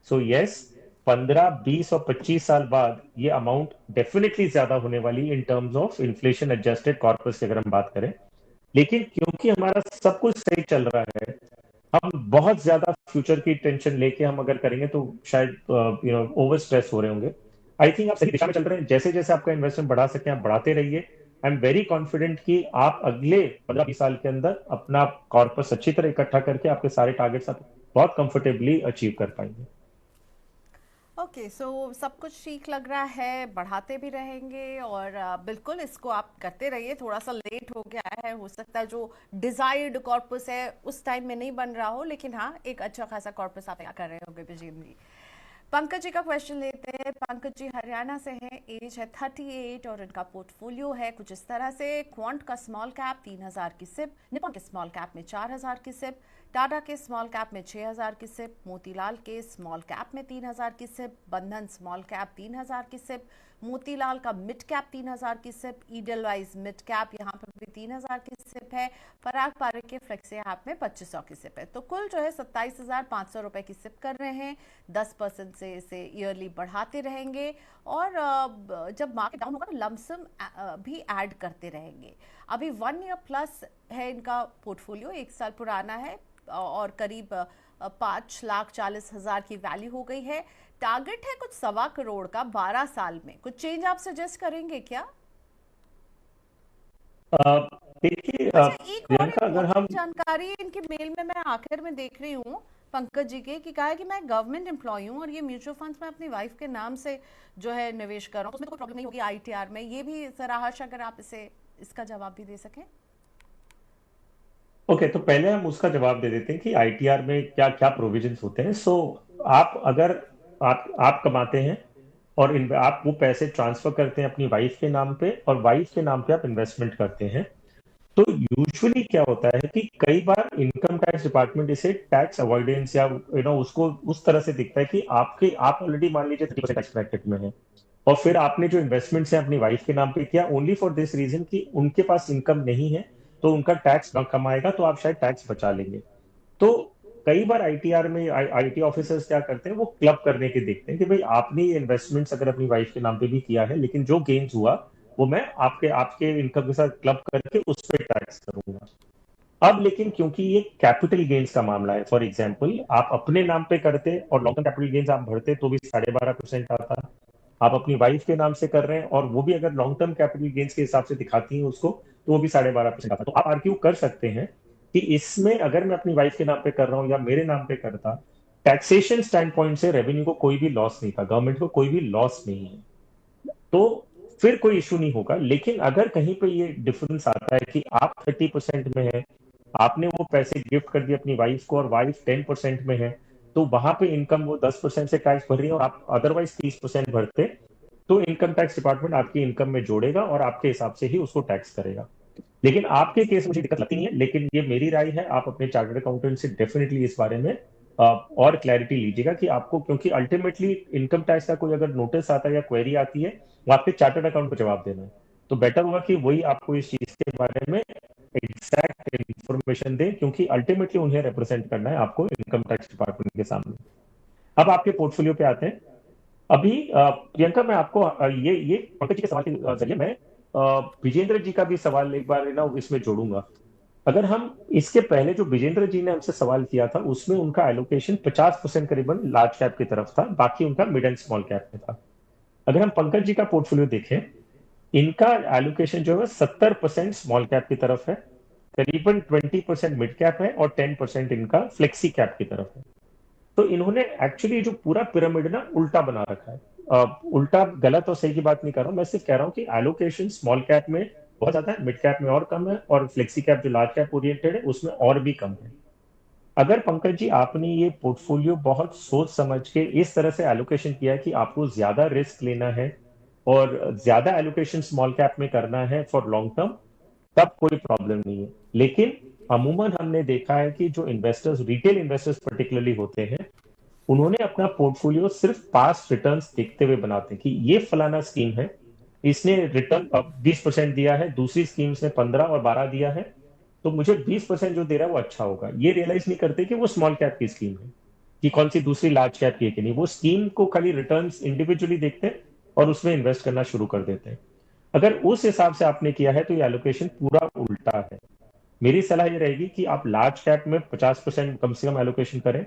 सो यस, 15, 20 और 25 साल बाद ये अमाउंट डेफिनेटली ज्यादा होने वाली in terms of inflation adjusted corpus की अगर हम बात करें। लेकिन क्योंकि हमारा सब कुछ सही चल रहा है, हम बहुत ज्यादा फ्यूचर की टेंशन लेके हम अगर करेंगे तो शायद ओवर स्ट्रेस हो रहे होंगे। आई थिंक आप सही दिशा में चल रहे हैं। जैसे जैसे आपका इन्वेस्टमेंट बढ़ा सकते हैं आप बढ़ाते रहिए। आई एम वेरी कॉन्फिडेंट कि आप अगले 15-20 साल के अंदर अपना कॉर्पस अच्छी तरह इकट्ठा करके आपके सारे टारगेट्स आप बहुत कंफर्टेबली अचीव कर पाएंगे। ओके, सो सब कुछ ठीक लग रहा है, बढ़ाते भी रहेंगे और बिल्कुल इसको आप करते रहिए। थोड़ा सा लेट हो गया है, हो सकता है जो डिजायर्ड कॉर्पस है उस टाइम में नहीं बन रहा हो, लेकिन हाँ एक अच्छा खासा कॉर्पस आप कर रहे होंगे विजेंद्र जी। पंकज जी का क्वेश्चन लेते हैं। पंकज जी हरियाणा से हैं, एज है 38 और इनका पोर्टफोलियो है कुछ इस तरह से। क्वांट का स्मॉल कैप 3,000 की सिप, निपॉन के स्मॉल कैप में 4,000 की सिप, टाटा के स्मॉल कैप में 6,000 की सिप, मोतीलाल के स्मॉल कैप में 3,000 की सिप, बंधन स्मॉल कैप 3,000 की सिप, मोतीलाल का मिड कैप 3,000 की सिप, ईडलवाइज मिड कैप यहाँ पर भी 3,000 की सिप है, पराग पारिक के फ्लेक्सी ऐप में 2,500 की सिप है। तो कुल जो है 27,500 रुपए की सिप कर रहे हैं। 10% से इसे ईयरली बढ़ाते रहेंगे और जब मार्केट डाउन होगा तो लमसम भी ऐड करते रहेंगे। अभी 1 ईयर प्लस है इनका पोर्टफोलियो, 1 साल पुराना है और करीब 5,40,000 की वैल्यू हो गई है। टारगेट है कुछ 1.25 करोड़ का 12 साल में। कुछ चेंज आप सजेस्ट करेंगे क्या? देखिए अच्छा, एक और प्रियंका, अगर हम इम्पोर्टेंट जानकारी इनके मेल में मैं आखिर में देख रही हूँ पंकज जी के, कि कहा है कि मैं गवर्नमेंट एम्प्लॉय हूँ और ये म्यूचुअल फंड्स में अपनी वाइफ के नाम से जो है निवेश कर रहा हूँ, उसमें तो कोई प्रॉब्लम नहीं होगी आईटीआर में। ये भी जरा हर्ष अगर आप इसे इसका जवाब भी दे सकें। ओके, तो पहले हम उसका जवाब दे देते हैं कि आईटीआर में क्या क्या प्रोविजंस होते हैं। सो आप अगर आप कमाते हैं और आप वो पैसे ट्रांसफर करते हैं अपनी वाइफ के नाम पे, और वाइफ के नाम पे आप इन्वेस्टमेंट करते हैं, तो यूजुअली क्या होता है कि कई बार इनकम टैक्स डिपार्टमेंट इसे टैक्स अवॉइडेंस या उसको उस तरह से दिखता है कि आप ऑलरेडी मान लीजिए 30% टैक्स ब्रैकेट में है, और फिर आपने जो इन्वेस्टमेंट्स हैं अपनी वाइफ के नाम पे किया ओनली फॉर दिस रीजन कि उनके पास इनकम नहीं है, तो उनका टैक्स कम आएगा, तो आप शायद टैक्स बचा लेंगे। तो कई बार आईटीआर में आईटी ऑफिसर्स क्या करते हैं, वो क्लब करने के देखते हैं कि भाई आपने ये इन्वेस्टमेंट्स अगर अपनी वाइफ के नाम पे भी किया है, लेकिन जो गेन्स हुआ वो मैं आपके आपके इनकम के साथ क्लब करके उस पर टैक्स करूंगा। अब लेकिन क्योंकि ये कैपिटल गेन्स का मामला है, फॉर एग्जाम्पल आप अपने नाम पे करते और लॉन्ग टर्म कैपिटल गेन्स आप भरते तो भी 12.5% आता। आप अपनी वाइफ के नाम से कर रहे हैं और वो भी अगर लॉन्ग टर्म कैपिटल गेन्स के हिसाब से दिखाती हैं उसको, तो वो भी 12.5% आता है। तो आप आर्ग्यू कर सकते हैं कि इसमें अगर मैं अपनी वाइफ के नाम पे कर रहा हूँ या मेरे नाम पे करता, टैक्सेशन स्टैंड पॉइंट से रेवेन्यू को कोई भी लॉस नहीं था, गवर्नमेंट को कोई भी लॉस नहीं है, तो फिर कोई इशू नहीं होगा। लेकिन अगर कहीं पे ये डिफरेंस आता है कि आप 30% में है, आपने वो पैसे गिफ्ट कर दिए अपनी वाइफ को और वाइफ 10% में है, तो वहां पे इनकम वो 10% से टैक्स भर रही है और आप अदरवाइज 30% भरते, तो इनकम टैक्स डिपार्टमेंट आपकी इनकम में जोड़ेगा और आपके हिसाब से ही उसको टैक्स करेगा। लेकिन आपके केस में मुझे दिक्कत लगती नहीं है, लेकिन ये मेरी राय है, आप अपने चार्टर्ड अकाउंटेंट से डेफिनेटली इस बारे में और क्लैरिटी लीजिएगा कि आपको, क्योंकि अल्टीमेटली इनकम टैक्स का कोई अगर नोटिस आता है या क्वेरी आती है, वो आपके चार्टर्ड अकाउंट को जवाब देना है। तो बेटर होगा कि वही आपको इस चीज के बारे में एग्जैक्ट इंफॉर्मेशन दे, क्योंकि अल्टीमेटली उन्हें रिप्रेजेंट करना है आपको इनकम टैक्स डिपार्टमेंट के सामने। अब आपके पोर्टफोलियो पे आते हैं। अभी प्रियंका, मैं आपको ये पंकज जी के सवाल के जरिए मैं विजेंद्र जी का भी सवाल एक बार ना इसमें जोड़ूंगा। अगर हम इसके पहले जो विजेंद्र जी ने हमसे सवाल किया था, उसमें उनका एलोकेशन 50% करीबन लार्ज कैप की तरफ था, बाकी उनका मिड एंड स्मॉल कैप में था। अगर हम पंकज जी का पोर्टफोलियो देखें, इनका एलोकेशन जो है 70% स्मॉल कैप की तरफ है, करीबन 20% मिड कैप है और 10% इनका फ्लेक्सी कैप की तरफ है। तो इन्होंने एक्चुअली जो पूरा पिरामिड ना उल्टा बना रखा है। उल्टा गलत और सही की बात नहीं कर रहा हूं, मैं सिर्फ कह रहा हूं कि एलोकेशन स्मॉल कैप में बहुत ज्यादा है, मिड कैप में और कम है, और फ्लेक्सी कैप जो लार्ज कैप ओरिएंटेड है उसमें और भी कम है। अगर पंकज जी आपने ये पोर्टफोलियो बहुत सोच समझ के इस तरह से एलोकेशन किया है कि आपको ज्यादा रिस्क लेना है और ज्यादा एलोकेशन स्मॉल कैप में करना है फॉर लॉन्ग टर्म, तब कोई प्रॉब्लम नहीं है। लेकिन अमूमन हमने देखा है कि जो इन्वेस्टर्स, रिटेल इन्वेस्टर्स पर्टिकुलरली होते हैं, उन्होंने अपना पोर्टफोलियो सिर्फ पास्ट रिटर्न्स देखते हुए बनाते हैं कि ये फलाना स्कीम है, इसने रिटर्न 20% दिया है, दूसरी स्कीम्स ने 15 और 12 दिया है, तो मुझे 20% जो दे रहा है वो अच्छा होगा। ये रियलाइज नहीं करते कि वो स्मॉल कैप की स्कीम है, कि कौन सी दूसरी लार्ज कैप की है कि नहीं। वो स्कीम को खाली रिटर्न्स इंडिविजुअली देखते हैं और उसमें इन्वेस्ट करना शुरू कर देते हैं। अगर उस हिसाब से आपने किया है तो ये एलोकेशन पूरा उल्टा है। मेरी सलाह ये रहेगी कि आप लार्ज कैप में 50% कम से कम एलोकेशन करें,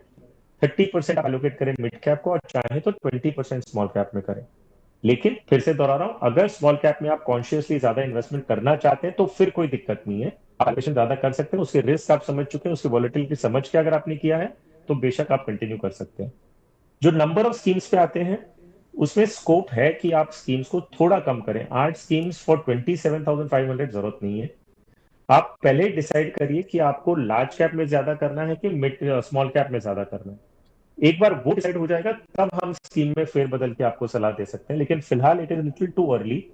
30% एलोकेट करें मिड कैप को, और चाहे तो 20% स्मॉल कैप में करें। लेकिन फिर से दोहरा रहा हूं, अगर स्मॉल कैप में आप कॉन्शियसली ज्यादा इन्वेस्टमेंट करना चाहते हैं तो फिर कोई दिक्कत नहीं है, आप एलोकेशन ज्यादा कर सकते हैं। उसके रिस्क आप समझ चुके हैं, उसकी वॉलेटिलिटी समझ के अगर आपने किया है तो बेशक आप कंटिन्यू कर सकते हैं। जो नंबर ऑफ स्कीम्स पे आते हैं, उसमें स्कोप है कि आप स्कीम्स को थोड़ा कम करें। 8 स्कीम्स फॉर 27,500 जरूरत नहीं है। आप पहले डिसाइड करिए कि आपको लार्ज कैप में ज्यादा करना है कि मिड स्मॉल कैप में ज्यादा करना है। एक बार वो डिसाइड हो जाएगा तब हम स्कीम में फेरबदल के आपको सलाह दे सकते हैं, लेकिन फिलहाल it is little too early.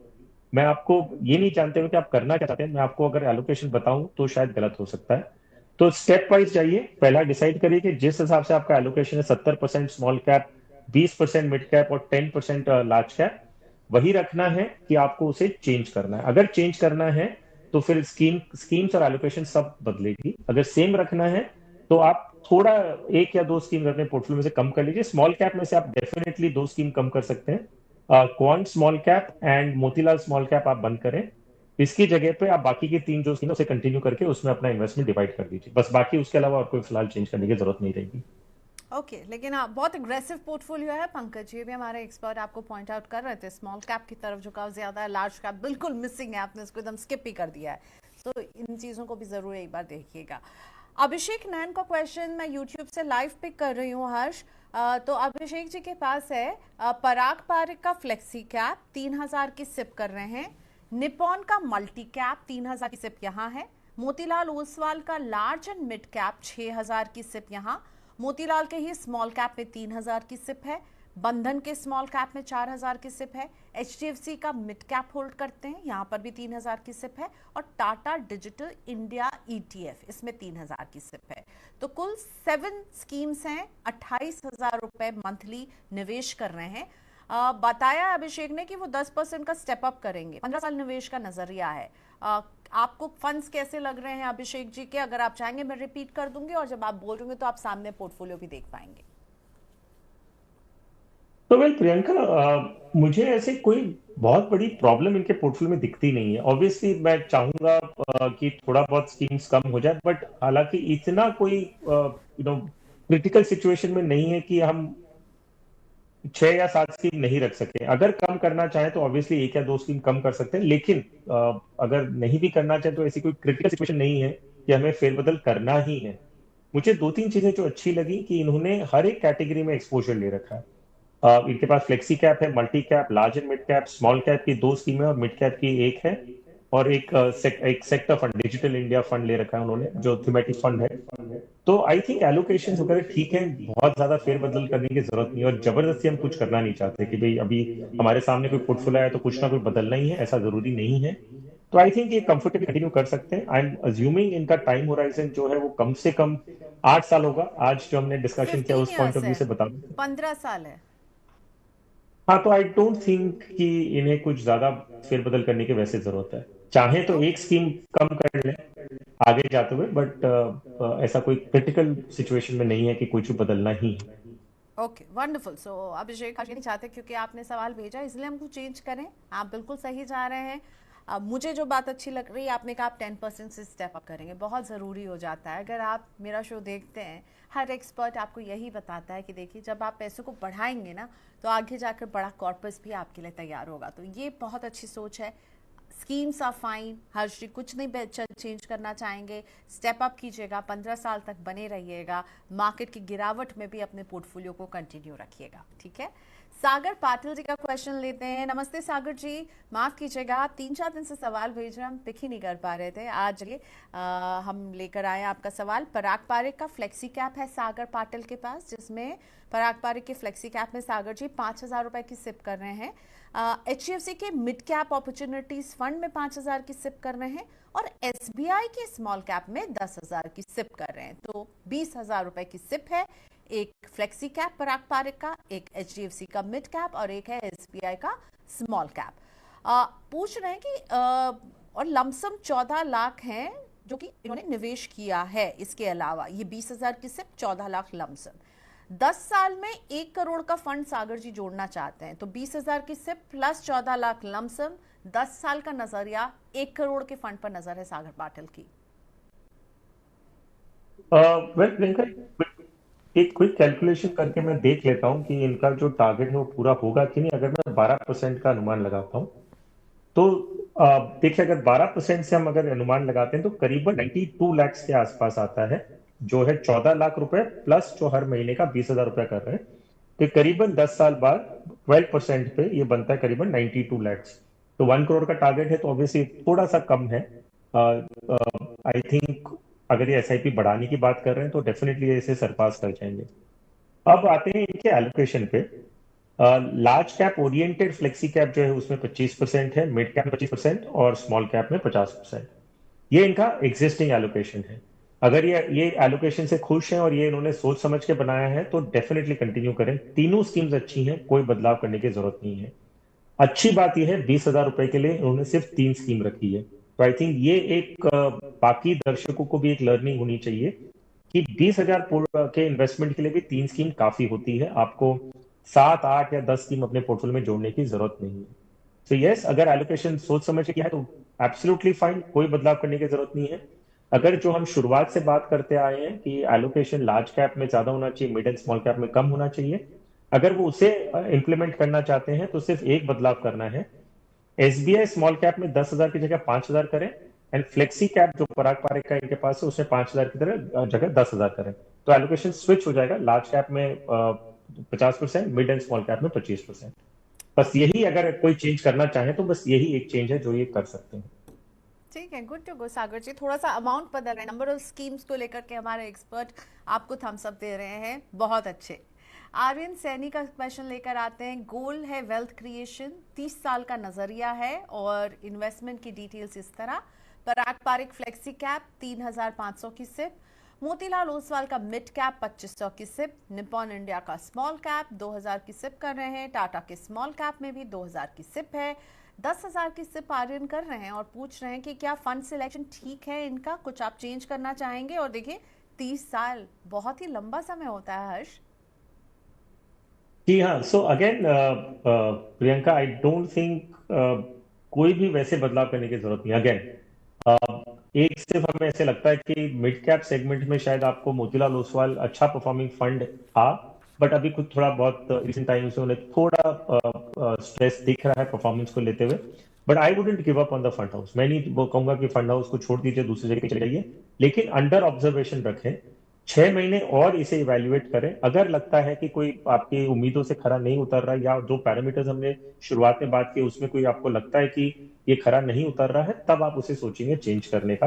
मैं आपको ये नहीं जानते हुए कि आप करना क्या चाहते हैं, मैं आपको अगर एलोकेशन बताऊं तो शायद गलत हो सकता है। तो स्टेप वाइज जाइए, पहला डिसाइड करिए कि जिस हिसाब से आपका एलोकेशन है 70% स्मॉल कैप, 20% मिड कैप और 10% लार्ज कैप, वही रखना है कि आपको उसे चेंज करना है। अगर चेंज करना है तो फिर स्कीम्स और एलोकेशन सब बदलेगी। अगर सेम रखना है तो आप थोड़ा एक या दो स्कीम अपने पोर्टफोलियो में से कम कर लीजिए। स्मॉल कैप में से आप डेफिनेटली 2 स्कीम कम कर सकते हैं, quant small cap and Motilal small cap आप बंद करें। इसकी जगह पे आप बाकी की 3 जो स्कीम उसे कंटिन्यू करके उसमें अपना इन्वेस्टमेंट डिवाइड कर दीजिए, बस। बाकी उसके अलावा और कोई फिलहाल चेंज करने की जरूरत नहीं रहेगी। ओके लेकिन हाँ, बहुत एग्रेसिव पोर्टफोलियो है पंकज। ये भी हमारे एक्सपर्ट आपको पॉइंट आउट कर रहे थे, स्मॉल कैप की तरफ झुकाव ज्यादा है, लार्ज कैप बिल्कुल मिसिंग है, आपने इसको एकदम स्किप ही कर दिया है। तो इन चीज़ों को भी ज़रूर एक बार देखिएगा। अभिषेक नैन का क्वेश्चन मैं यूट्यूब से लाइव पिक कर रही हूँ हर्ष। तो अभिषेक जी के पास है पराग पारिक का फ्लेक्सी कैप 3000 की सिप कर रहे हैं, निपॉन का मल्टी कैप 3000 की सिप यहाँ है, मोतीलाल ओसवाल का लार्ज एंड मिड कैप 6000 की सिप यहाँ, मोतीलाल के ही स्मॉल कैप में 3000 की सिप है, बंधन के स्मॉल कैप में 4000 की सिप है, HDFC का मिड कैप होल्ड करते हैं, यहाँ पर भी 3000 की सिप है, और टाटा डिजिटल इंडिया ETF इसमें 3000 की सिप है। तो कुल 7 स्कीम्स हैं, 28,000 रुपए मंथली निवेश कर रहे हैं। बताया अभिषेक ने कि वो 10% का स्टेप अप करेंगे, 15 साल निवेश का नजरिया है। आपको फंड्स कैसे लग रहे हैं अभिषेक जी के? अगर आप चाहेंगे मैं रिपीट कर दूंगी, और जब आप बोल रहे तो आप सामने पोर्टफोलियो भी देख पाएंगे। तो वेल प्रियंका, मुझे ऐसे कोई बहुत बड़ी प्रॉब्लम इनके पोर्टफोलियो में दिखती नहीं है। ऑब्वियसली मैं चाहूंगा कि थोड़ा बहुत स्कीम्स कम हो जाए, बट हालांकि इतना कोई क्रिटिकल सिचुएशन में नहीं है कि हम 6 या 7 स्कीम नहीं रख सके। अगर कम करना चाहे तो ऑब्वियसली 1 या 2 स्कीम कम कर सकते हैं, लेकिन अगर नहीं भी करना चाहे तो ऐसी कोई क्रिटिकल सिचुएशन नहीं है कि हमें फेरबदल करना ही है। मुझे 2-3 चीजें जो अच्छी लगी कि इन्होंने हर एक कैटेगरी में एक्सपोजर ले रखा है। इनके पास फ्लेक्सी कैप है, multi cap, large and mid cap, small cap की 2 स्कीमें और मिड कैप की एक है, और एक sector fund, digital India fund ले रखा है उन्होंने, जो थीमेटिक फंड है। तो आई थिंक एलोकेशन वगैरह ठीक है, बहुत ज्यादा फेरबदल करने की जरूरत नहीं है, और जबरदस्ती हम कुछ करना नहीं चाहते कि भाई अभी हमारे सामने कोई पोर्टफोलियो है तो कुछ ना कुछ बदलना ही है, ऐसा जरूरी नहीं है। तो आई थिंक ये कंफर्टेबली कंटिन्यू कर सकते हैं। आई एम अज्यूमिंग इनका टाइम होराइजन जो है वो कम से कम 8 साल होगा, आज जो हमने डिस्कशन किया 15 उस पॉइंट ऑफ ईयर्स व्यू है, से बता दें। 15 साल है। हाँ, तो आई डोंट थिंक कि इन्हें कुछ ज्यादा फेरबदल करने की वैसे जरूरत है। चाहे तो एक ओके स्कीम कम कर लें आगे जाते हुए, बट ऐसा कोई क्रिटिकल सिचुएशन में नहीं है कि कुछ बदलना ही है। Okay wonderful. सो अभिषेक आप ये नहीं चाहते क्योंकि आपने सवाल भेजा इसलिए हम कुछ चेंज करें, आप बिल्कुल सही जा रहे हैं। अब मुझे जो बात अच्छी लग रही है, आपने कहा आप 10% से स्टेप अप करेंगे, बहुत ज़रूरी हो जाता है। अगर आप मेरा शो देखते हैं, हर एक्सपर्ट आपको यही बताता है कि देखिए जब आप पैसों को बढ़ाएंगे ना तो आगे जाकर बड़ा कॉर्पस भी आपके लिए तैयार होगा। तो ये बहुत अच्छी सोच है। स्कीम्स आर फाइन, हर्षी कुछ नहीं चेंज करना चाहेंगे, स्टेप अप कीजिएगा, 15 साल तक बने रहिएगा, मार्केट की गिरावट में भी अपने पोर्टफोलियो को कंटिन्यू रखिएगा। ठीक है, सागर पाटिल जी का क्वेश्चन लेते हैं। नमस्ते सागर जी, माफ कीजिएगा आप 3-4 दिन से सवाल भेज रहे हैं, हम पिक ही नहीं कर पा रहे थे। आज ये हम लेकर आए आपका सवाल। पराग पारिक का फ्लेक्सी कैप है सागर पाटिल के पास, जिसमें पराग पारिक के फ्लेक्सी कैप में सागर जी 5,000 रुपए की सिप कर रहे हैं। HDFC के मिड कैप अपॉर्चुनिटीज फंड में 5,000 की सिप कर रहे हैं, और SBI के स्मॉल कैप में 10,000 की सिप कर रहे हैं। तो 20,000 रुपए की सिप है। एक फ्लेक्सी कैप पराग पारिक का, एक HDFC का मिड कैप, और एक है SBI का स्मॉल कैप। पूछ रहे हैं कि और लमसम 14 लाख हैं जो कि इन्होंने निवेश किया है। इसके अलावा ये 20,000 की सिप, 14 लाख लमसम। 10 साल में 1 करोड़ का फंड सागर जी जोड़ना चाहते हैं। तो 20,000 की सिप प्लस 14 लाख लमसम, 10 साल का नजरिया 1 करोड़ के फंड पर नजर है सागर पाटिल की। वेल प्रियंका, एक क्विक कैलकुलेशन करके मैं देख लेता हूँ कि इनका जो टारगेट है वो पूरा होगा कि नहीं। अगर मैं 12% का अनुमान लगाता हूँ तो देखिए, अगर 12% से हम अगर अनुमान लगाते हैं तो करीबन 92 लाख के आसपास आता है, जो है 14 लाख रुपए प्लस जो हर महीने का 20,000 रुपया कर रहे हैं। तो करीबन 10 साल बाद 12% पे ये बनता है करीबन 92 लाख। तो 1 करोड़ का टारगेट है, तो ऑब्वियसली थोड़ा सा कम है। आई थिंक अगर ये एसआईपी बढ़ाने की बात कर रहे हैं तो डेफिनेटली ये इसे सरपास कर जाएंगे। अब आते हैं इनके एलोकेशन पे। Large cap oriented flexi cap जो है उसमें 25% है, मिड कैप 25% और स्मॉल कैप में 50%। ये इनका एग्जिस्टिंग एलोकेशन है। अगर ये एलोकेशन से खुश हैं और ये इन्होंने सोच समझ के बनाया है तो डेफिनेटली कंटिन्यू करें। तीनों स्कीम्स अच्छी हैं, कोई बदलाव करने की जरूरत नहीं है। अच्छी बात यह है 20,000 रुपए के लिए उन्होंने सिर्फ 3 स्कीम रखी है। तो आई थिंक ये एक बाकी दर्शकों को भी एक लर्निंग होनी चाहिए कि 20,000 के इन्वेस्टमेंट के लिए भी 3 स्कीम काफी होती है। आपको 7, 8 या 10 स्कीम अपने पोर्टफोलियो में जोड़ने की जरूरत नहीं है। तो यस, अगर एलोकेशन सोच समझ के किया है तो एब्सोल्युटली फाइन, कोई बदलाव करने की जरूरत नहीं है। अगर जो हम शुरुआत से बात करते आए हैं कि एलोकेशन लार्ज कैप में ज्यादा होना चाहिए, मिड एंड स्मॉल कैप में कम होना चाहिए, अगर वो उसे इंप्लीमेंट करना चाहते हैं तो सिर्फ एक बदलाव करना है। एसबीआई स्मॉल कैप में 10,000 की जगह 5,000 करें, एंड फ्लेक्सी कैप जो पराग पारिक का इनके पास है उसमें 5,000 की तरह जगह 10,000 करें। तो एलोकेशन स्विच हो जाएगा, लार्ज कैप में 50%, मिड एंड स्मॉल कैप में 25%। बस यही, अगर कोई चेंज करना चाहे तो बस यही एक चेंज है जो ये कर सकते हैं। ठीक है, गुड टू गो सागर जी। थोड़ा सा अमाउंट बदल रहे हैं, नंबर ऑफ स्कीम्स को लेकर के हमारे एक्सपर्ट आपको थम्स अप दे रहे हैं, बहुत अच्छे। आर्यन सैनी का क्वेश्चन लेकर आते हैं। गोल है वेल्थ क्रिएशन, 30 साल का नजरिया है, और इन्वेस्टमेंट की डिटेल्स इस तरह। पराग पारिक फ्लेक्सी कैप 3,500 की सिप, मोतीलाल ओसवाल का मिड कैप 2,500 की सिप, निपॉन इंडिया का स्मॉल कैप 2,000 की सिप कर रहे हैं, टाटा के स्मॉल कैप में भी 2,000 की सिप है, 10,000 की सिप आर्यन कर रहे हैं, और पूछ रहे हैं कि क्या फंड सिलेक्शन ठीक है इनका, कुछ आप चेंज करना चाहेंगे। और देखिए 30 साल बहुत ही लंबा समय होता है हर्ष। जी हाँ, so again Priyanka, I don't think कोई भी वैसे बदलाव करने की जरूरत नहीं। अगेन एक सिर्फ हमें ऐसे लगता है कि मिड कैप सेगमेंट में शायद आपको मोतीलाल ओसवाल अच्छा परफॉर्मिंग फंड था, बट अभी कुछ थोड़ा बहुत रिसेंट टाइम से उन्हें थोड़ा स्ट्रेस दिख रहा है परफॉर्मेंस को लेते हुए। But I wouldn't give up on the fund house. मैं नहीं वो कहूंगा कि फंड हाउस को छोड़ दीजिए, दूसरी जगह चले जाइए, लेकिन अंडर ऑब्जर्वेशन रखें। 6 महीने और इसे इवेल्युएट करें। अगर लगता है कि कोई आपकी उम्मीदों से खरा नहीं उतर रहा, या जो पैरामीटर्स हमने शुरुआत में बात की उसमें कोई आपको लगता है कि ये खरा नहीं उतर रहा है, तब आप उसे सोचेंगे चेंज करने का।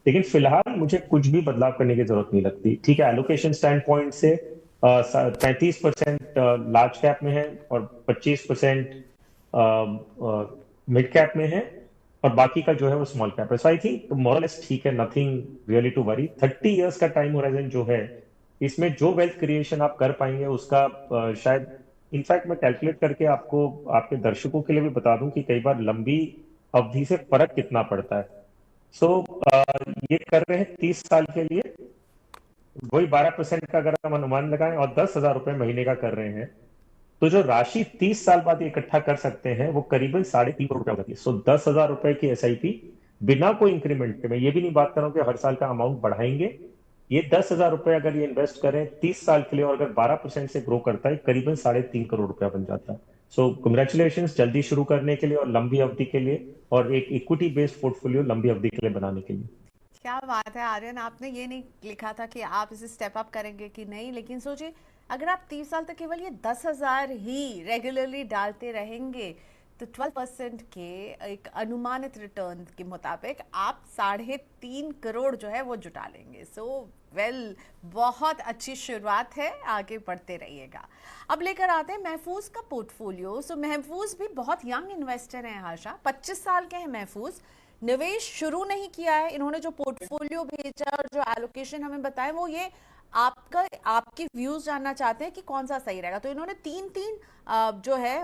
लेकिन फिलहाल मुझे कुछ भी बदलाव करने की जरूरत नहीं लगती। ठीक है, एलोकेशन स्टैंड पॉइंट से 35% लार्ज कैप में है और 25% मिड कैप में है, और बाकी का जो है वो स्मॉल कैप है। सो आई थिंक मोरलेस ठीक है, nothing really to worry. 30 years का टाइम होराइजन जो है, इसमें जो वेल्थ क्रिएशन आप कर पाएंगे उसका शायद, इनफैक्ट मैं कैलकुलेट करके आपको, आपके दर्शकों के लिए भी बता दूं कि कई बार लंबी अवधि से फर्क कितना पड़ता है। सो ये कर रहे हैं 30 साल के लिए, वही 12% का अगर हम अनुमान लगाएं और 10,000 रुपए महीने का कर रहे हैं, तो जो राशि 30 साल बाद इकट्ठा कर सकते हैं वो करीबन 3.5 करोड़ रुपए होती है। सो 10,000 रुपए की एसआईपी बिना कोई इंक्रीमेंट के, मैं ये भी नहीं बात कर रहा हूं कि हर साल का अमाउंट बढ़ाएंगे, ये 10,000 रुपए अगर ये इन्वेस्ट करें 30 साल के लिए, और अगर 12% से ग्रो करता है, करीबन 3.5 करोड़ रुपया बन जाता है। सो कंग्रेचुलेशन जल्दी शुरू करने के लिए और लंबी अवधि के लिए, और एक इक्विटी बेस्ड पोर्टफोलियो लंबी अवधि के लिए बनाने के लिए। क्या बात है आर्यन, आपने ये नहीं लिखा था कि आप इसे स्टेप अप करेंगे कि नहीं, लेकिन सोचिए अगर आप 30 साल तक केवल ये 10,000 ही रेगुलरली डालते रहेंगे तो 12% के एक अनुमानित रिटर्न के मुताबिक आप 3.5 करोड़ जो है वो जुटा लेंगे। सो वेल, बहुत अच्छी शुरुआत है, आगे बढ़ते रहिएगा। अब लेकर आते हैं महफूज का पोर्टफोलियो। सो महफूज भी बहुत यंग इन्वेस्टर हैं आशा, 25 साल के हैं महफूज। निवेश शुरू नहीं किया है इन्होंने, जो पोर्टफोलियो भेजा और जो एलोकेशन हमें बताया वो ये आपके व्यूज जानना चाहते हैं कि कौन सा सही रहेगा। तो इन्होंने तीन जो है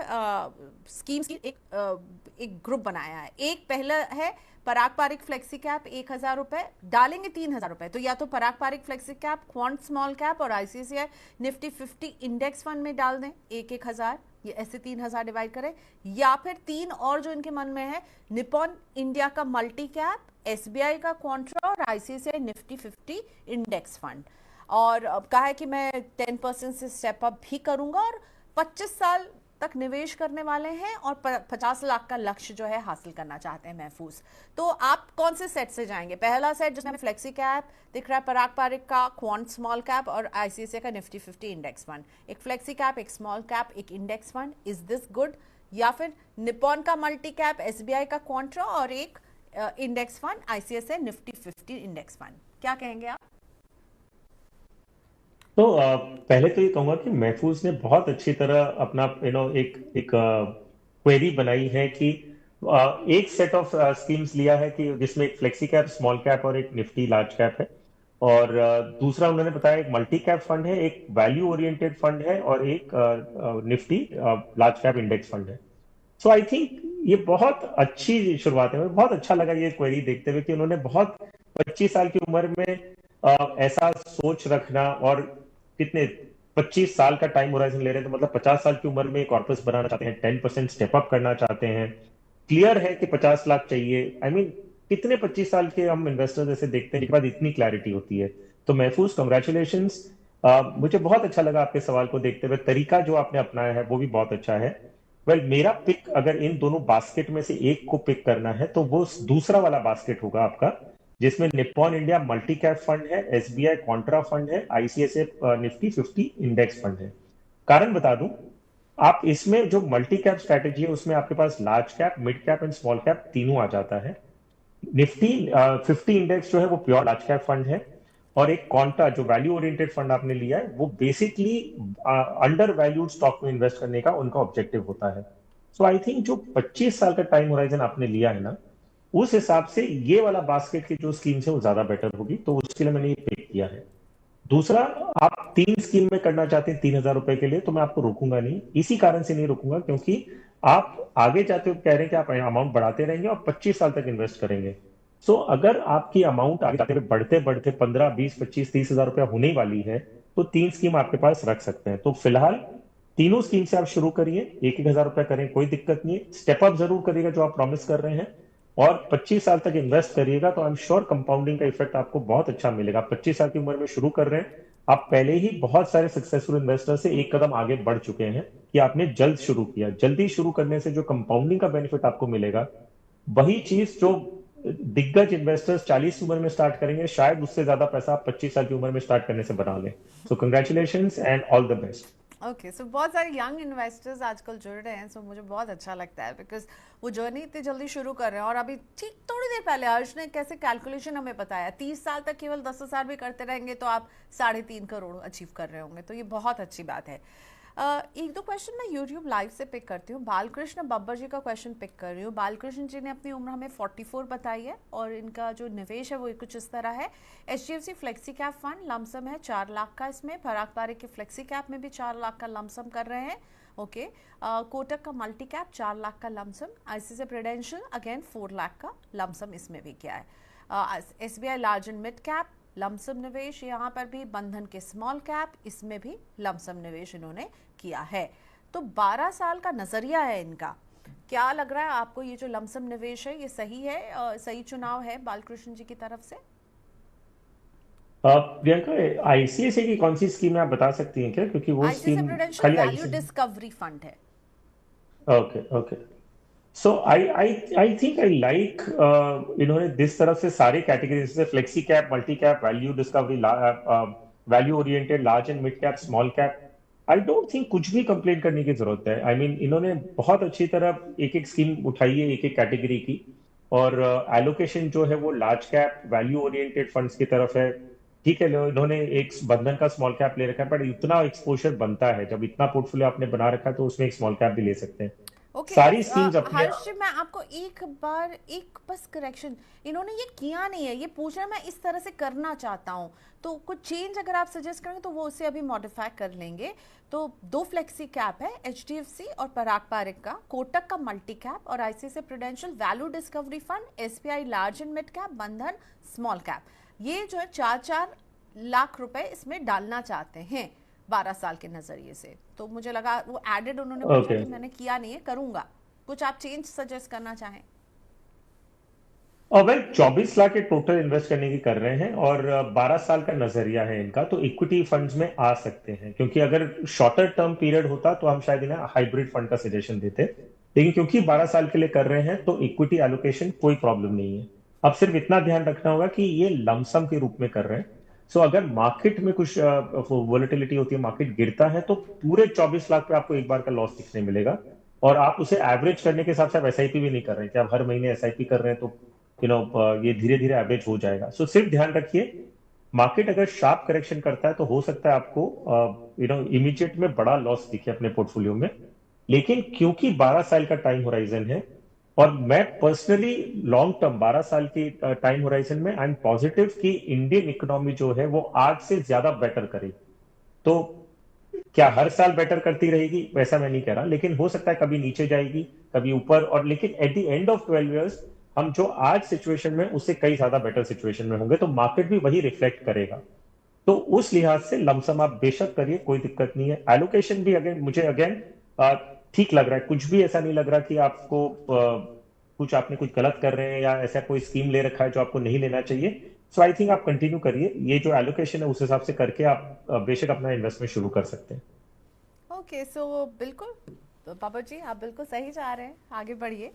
स्कीम्स की एक ग्रुप बनाया है। एक पहला है पराग पारिक फ्लेक्सी कैप, 1,000 रुपए डालेंगे, 3,000 रुपए। तो या तो Parag Parikh flexi cap, quant small cap और आईसीआईसीआई निफ्टी 50 इंडेक्स फंड में डाल दें 1,000, ये ऐसे 3,000 डिवाइड करें। या फिर तीन और जो इनके मन में है, निपॉन इंडिया का मल्टी कैप, एसबीआई का क्वांट्रा और आईसीआईसीआई निफ्टी 50 इंडेक्स फंड। और कहा है कि मैं 10% से स्टेप अप भी करूंगा, और 25 साल तक निवेश करने वाले हैं, और 50 लाख का लक्ष्य जो है हासिल करना चाहते हैं महफूज। तो आप कौन से सेट से जाएंगे? पहला सेट जिसमें फ्लेक्सी कैप दिख रहा है, पराग पारिक का क्वांट स्मॉल कैप और आईसीआईसीआई का निफ्टी 50 इंडेक्स फंड। एक फ्लेक्सी कैप, एक स्मॉल कैप, एक index fund, is this good? या फिर निपॉन का मल्टी कैप, एसबीआई का क्वांट्रा और एक index fund ICICI Nifty 50 index fund, क्या कहेंगे आप? तो पहले तो ये कहूंगा कि महफूज ने बहुत अच्छी तरह अपना एक क्वेरी बनाई है कि एक सेट ऑफ स्कीम्स लिया है कि जिसमें एक फ्लेक्सी कैप, स्मॉल कैप और एक निफ्टी लार्ज कैप है, और दूसरा उन्होंने बताया एक मल्टी कैप फंड है, एक वैल्यू ओरिएंटेड फंड है, और एक Nifty large cap index fund है। सो आई थिंक ये बहुत अच्छी शुरुआत है। मुझे बहुत अच्छा लगा ये क्वेरी देखते हुए कि उन्होंने बहुत 25 साल की उम्र में ऐसा सोच रखना, और कितने 25 साल का टाइम होराइजन ले रहे हैं, तो मतलब 50 साल की उम्र में कॉर्पस बनाना चाहते हैं, 10% स्टेप अप करना चाहते हैं। क्लियर है कि 50 लाख चाहिए। आई मीन कितने 25 साल के हम इन्वेस्टर जैसे देखते हैं जिनके बाद इतनी क्लैरिटी होती है। तो महफूज कंग्रेचुलेशन। मुझे बहुत अच्छा लगा आपके सवाल को देखते हुए, तरीका जो आपने अपनाया है वो भी बहुत अच्छा है। वेल, मेरा पिक अगर इन दोनों बास्केट में से एक को पिक करना है तो वो दूसरा वाला बास्केट होगा आपका, जिसमें Nippon India multi cap fund है, एसबीआई कॉन्ट्रा फंड है, आईसीआईसीआई निफ्टी 50 इंडेक्स फंड है। कारण बता दूं, आप इसमें जो मल्टी कैप स्ट्रैटेजी है उसमें आपके पास large cap, mid cap and small cap तीनों आ जाता है। निफ्टी 50 इंडेक्स जो है वो प्योर लार्ज कैप फंड है, और एक कॉन्ट्रा जो वैल्यू ओरिएंटेड फंड आपने लिया है वो बेसिकली अंडर वैल्यूड स्टॉक में इन्वेस्ट करने का उनका ऑब्जेक्टिव होता है। सो आई थिंक जो 25 साल का टाइम होराइजन आपने लिया है ना, उस हिसाब से ये वाला बास्केट की जो स्कीम है वो ज्यादा बेटर होगी, तो उसके लिए मैंने ये पिक किया है। दूसरा, आप 3 स्कीम में करना चाहते हैं 3,000 रुपए के लिए, तो मैं आपको रोकूंगा नहीं, इसी कारण से नहीं रोकूंगा क्योंकि आप आगे जाते हुए कह रहे हैं कि आप अमाउंट बढ़ाते रहेंगे और 25 साल तक इन्वेस्ट करेंगे। सो अगर आपकी अमाउंट आगे जाते हुए बढ़ते बढ़ते 15, 20, 25, 30,000 रुपया होने वाली है, तो 3 स्कीम आपके पास रख सकते हैं। तो फिलहाल तीनों स्कीम से आप शुरू करिए, 1,000 रुपया करें, कोई दिक्कत नहीं है। स्टेप अप जरूर करिएगा जो आप प्रॉमिस कर रहे हैं, और 25 साल तक इन्वेस्ट करिएगा, तो आई एम श्योर कंपाउंडिंग का इफेक्ट आपको बहुत अच्छा मिलेगा। 25 साल की उम्र में शुरू कर रहे हैं आप पहले ही बहुत सारे सक्सेसफुल इन्वेस्टर से एक कदम आगे बढ़ चुके हैं कि आपने जल्द शुरू किया। जल्दी शुरू करने से जो कंपाउंडिंग का बेनिफिट आपको मिलेगा, वही चीज जो दिग्गज इन्वेस्टर्स 40 की उम्र में स्टार्ट करेंगे, शायद उससे ज्यादा पैसा आप 25 साल की उम्र में स्टार्ट करने से बना लें। So congratulations and all the best. Okay, so बहुत सारे यंग इन्वेस्टर्स आजकल जुड़ रहे हैं, सो मुझे बहुत अच्छा लगता है बिकॉज वो जर्नी इतनी जल्दी शुरू कर रहे हैं। और अभी ठीक थोड़ी देर पहले अर्श ने कैसे कैलकुलेशन हमें बताया, 30 साल तक केवल 10,000 भी करते रहेंगे तो आप 3.5 करोड़ अचीव कर रहे होंगे, तो ये बहुत अच्छी बात है। एक दो क्वेश्चन मैं यूट्यूब लाइव से पिक करती हूँ। बालकृष्ण बब्बर जी का क्वेश्चन पिक कर रही हूँ। बालकृष्ण जी ने अपनी उम्र हमें 44 बताई है और इनका जो निवेश है वो कुछ इस तरह है। HDFC flexi cap fund lump sum है 4 लाख का, इसमें पराग पारिक के फ्लेक्सी कैप में भी 4 लाख का लमसम कर रहे हैं। ओके, कोटक का मल्टी कैप 4 लाख का lump sum, ICICI prudential again 4 lakh का लमसम इसमें भी किया है। SBI large and mid cap lump sum निवेश यहाँ पर भी, बंधन के स्मॉल कैप इसमें भी लमसम निवेश इन्होंने किया है। तो 12 साल का नजरिया है इनका। क्या लग रहा है आपको ये जो लमसम निवेश है ये सही है, सही चुनाव है बालकृष्ण जी की तरफ से? प्रियंका, आईसीआईसीआई की कौन सी स्कीम है आप बता सकती हैं क्या? क्योंकि वो ICICI स्कीम प्रूडेंशियल खाली वैल्यू आईसीआईसीआई। डिस्कवरी फंड है। Okay okay. So I think I like, इन्होंने जिस तरफ से सारी कैटेगरी जैसे flexi cap, multi cap, value discovery, value oriented, large and mid cap, small cap, I don't think कुछ भी कंप्लेन करने की जरूरत है। आई मीन इन्होंने बहुत अच्छी तरह एक एक स्कीम उठाई है एक एक कैटेगरी की, और एलोकेशन जो है वो large cap value oriented funds की तरफ है। ठीक है, इन्होंने एक बंधन का स्मॉल कैप ले रखा है, बट इतना एक्सपोजर बनता है, जब इतना पोर्टफोलियो आपने बना रखा है तो उसमें एक स्मॉल कैप भी ले सकते हैं। ओके, सारी बस स्कीम्स अपने। हर्ष जी मैं आपको एक बार एक बस करेक्शन, इन्होंने ये किया नहीं है, ये पूछ रहा है मैं इस तरह से करना चाहता हूँ, तो कुछ चेंज अगर आप सजेस्ट करेंगे तो वो उसे अभी मॉडिफाई कर लेंगे। तो 2 फ्लेक्सी कैप है, HDFC और पराग पारिक का, कोटक का मल्टी कैप और ICICI prudential value discovery fund, SBI large and mid cap, बंधन स्मॉल कैप, ये जो है 4-4 लाख रुपए इसमें डालना चाहते हैं 12 साल के नजरिए से। तो मुझे लगा वो एडेड उन्होंने पूछा ओके। कि मैंने किया नहीं है, करूंगा। कुछ आप चेंज सजेस्ट करना चाहें? और वेल 24 लाख के टोटल इन्वेस्ट करने की कर रहे हैं, और 12 साल का नजरिया है इनका, तो इक्विटी फंड्स में आ सकते हैं। क्योंकि अगर शॉर्टर टर्म पीरियड होता तो हम शायद इन्हें हाइब्रिड फंड का सजेशन देते, लेकिन क्योंकि 12 साल के लिए कर रहे हैं तो इक्विटी एलोकेशन कोई प्रॉब्लम नहीं है। अब सिर्फ इतना ध्यान रखना होगा कि ये लमसम के रूप में कर रहे हैं। सो अगर मार्केट में कुछ वोलेटिलिटी होती है, मार्केट गिरता है, तो पूरे 24 लाख पे आपको एक बार का लॉस दिखने मिलेगा। और आप उसे एवरेज करने के हिसाब से आप एसआईपी भी नहीं कर रहे हैं कि आप हर महीने एसआईपी कर रहे हैं, तो ये धीरे धीरे एवरेज हो जाएगा। सो सिर्फ ध्यान रखिए, मार्केट अगर शार्प करेक्शन करता है तो हो सकता है आपको इमीडिएट में बड़ा लॉस दिखे अपने पोर्टफोलियो में। लेकिन क्योंकि 12 साल का टाइम होराइजन है, और मैं पर्सनली लॉन्ग टर्म 12 साल की टाइम होराइजन में आई एम पॉजिटिव कि इंडियन इकोनॉमी जो है वो आज से ज्यादा बेटर करेगी। तो क्या हर साल बेटर करती रहेगी वैसा मैं नहीं कह रहा, लेकिन हो सकता है कभी नीचे जाएगी कभी ऊपर, और लेकिन at the end of 12 years हम जो आज सिचुएशन में उससे कई ज्यादा बेटर सिचुएशन में होंगे, तो मार्केट भी वही रिफ्लेक्ट करेगा। तो उस लिहाज से लमसम आप बेशक करिए, कोई दिक्कत नहीं है। एलोकेशन भी अगेन मुझे ठीक लग रहा है, कुछ भी ऐसा नहीं लग रहा कि आपको कुछ आपने कुछ गलत कर रहे हैं या ऐसा कोई स्कीम ले रखा है जो आपको नहीं लेना चाहिए। सो आई थिंक आप कंटिन्यू करिए, ये जो एलोकेशन है उस हिसाब से करके आप बेशक अपना इन्वेस्टमेंट शुरू कर सकते हैं। ओके, सो बिल्कुल पापा जी आप बिल्कुल सही जा रहे हैं, आगे बढ़िए।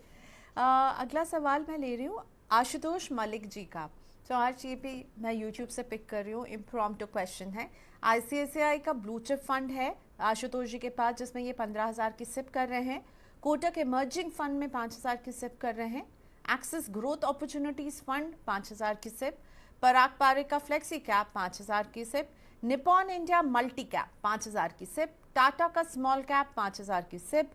अगला सवाल मैं ले रही हूँ आशुतोष मलिक जी का। तो आज ये भी मैं यूट्यूब से पिक कर रही हूँ, इम्प्रॉम्प्टू क्वेश्चन है। ICICI का ब्लू चिप फंड है आशुतोष जी के पास, जिसमें ये 15,000 की सिप कर रहे हैं। कोटक इमर्जिंग फंड में 5,000 की सिप कर रहे हैं। एक्सिस ग्रोथ अपॉर्चुनिटीज फंड 5,000 की सिप। पराग पारिक का फ्लेक्सी कैप 5,000 की SIP. Nippon India multi cap 5,000 की सिप। टाटा का स्मॉल कैप 5,000 की सिप।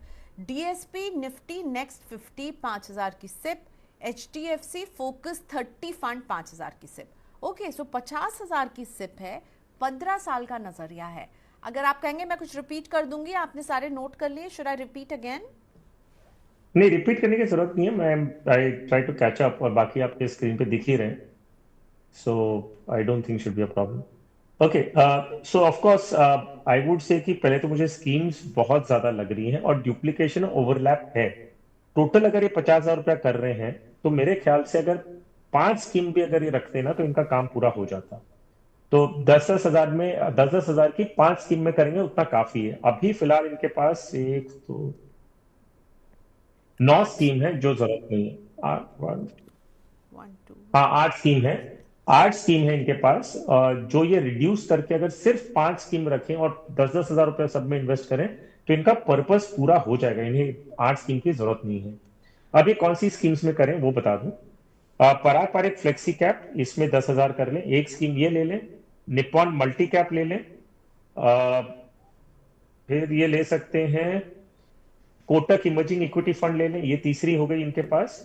DSP निफ्टी नेक्स्ट 50 5,000 की सिप। HDFC फोकस 30 फंड 5,000 की सिप। ओके, सो 50,000 की सिप है, 15 साल का नजरिया है। अगर आप कहेंगे मैं कुछ रिपीट कर दूंगी, आपने सारे नोट कर लिए, शुड आई रिपीट अगेन? नहीं, रिपीट करने की जरूरत नहीं है, मैं I try to catch up, और बाकी आपके स्क्रीन पे दिख ही रहे हैं। So I don't think should be a problem. Okay, so of course I would say कि पहले तो मुझे स्कीम्स बहुत ज्यादा लग रही हैं और ड्यूप्लीकेशन ओवरलैप है। टोटल अगर ये 50,000 रुपया कर रहे हैं तो मेरे ख्याल से अगर 5 स्कीम भी अगर ये रखते ना तो इनका काम पूरा हो जाता। तो 10,000 में 10,000 की 5 स्कीम में करेंगे, उतना काफी है। अभी फिलहाल इनके पास एक तो 9 आठ स्कीम है जो जरूरत नहीं है। वन टू हाँ 8 स्कीम है। 8 स्कीम है इनके पास, जो ये रिड्यूस करके अगर सिर्फ 5 स्कीम रखें और 10,000 रुपए सब में इन्वेस्ट करें तो इनका पर्पस पूरा हो जाएगा। इन्हें 8 स्कीम की जरूरत नहीं है। अब ये कौन सी स्कीम्स में करें वो बता दूं। पारंपरिक फ्लेक्सी कैप, इसमें 10,000 कर लें, एक स्कीम ये ले लें। निप्पॉन मल्टी कैप ले लें। अ, फिर ये ले सकते हैं कोटक इमर्जिंग इक्विटी फंड ले लें, ये तीसरी हो गई इनके पास।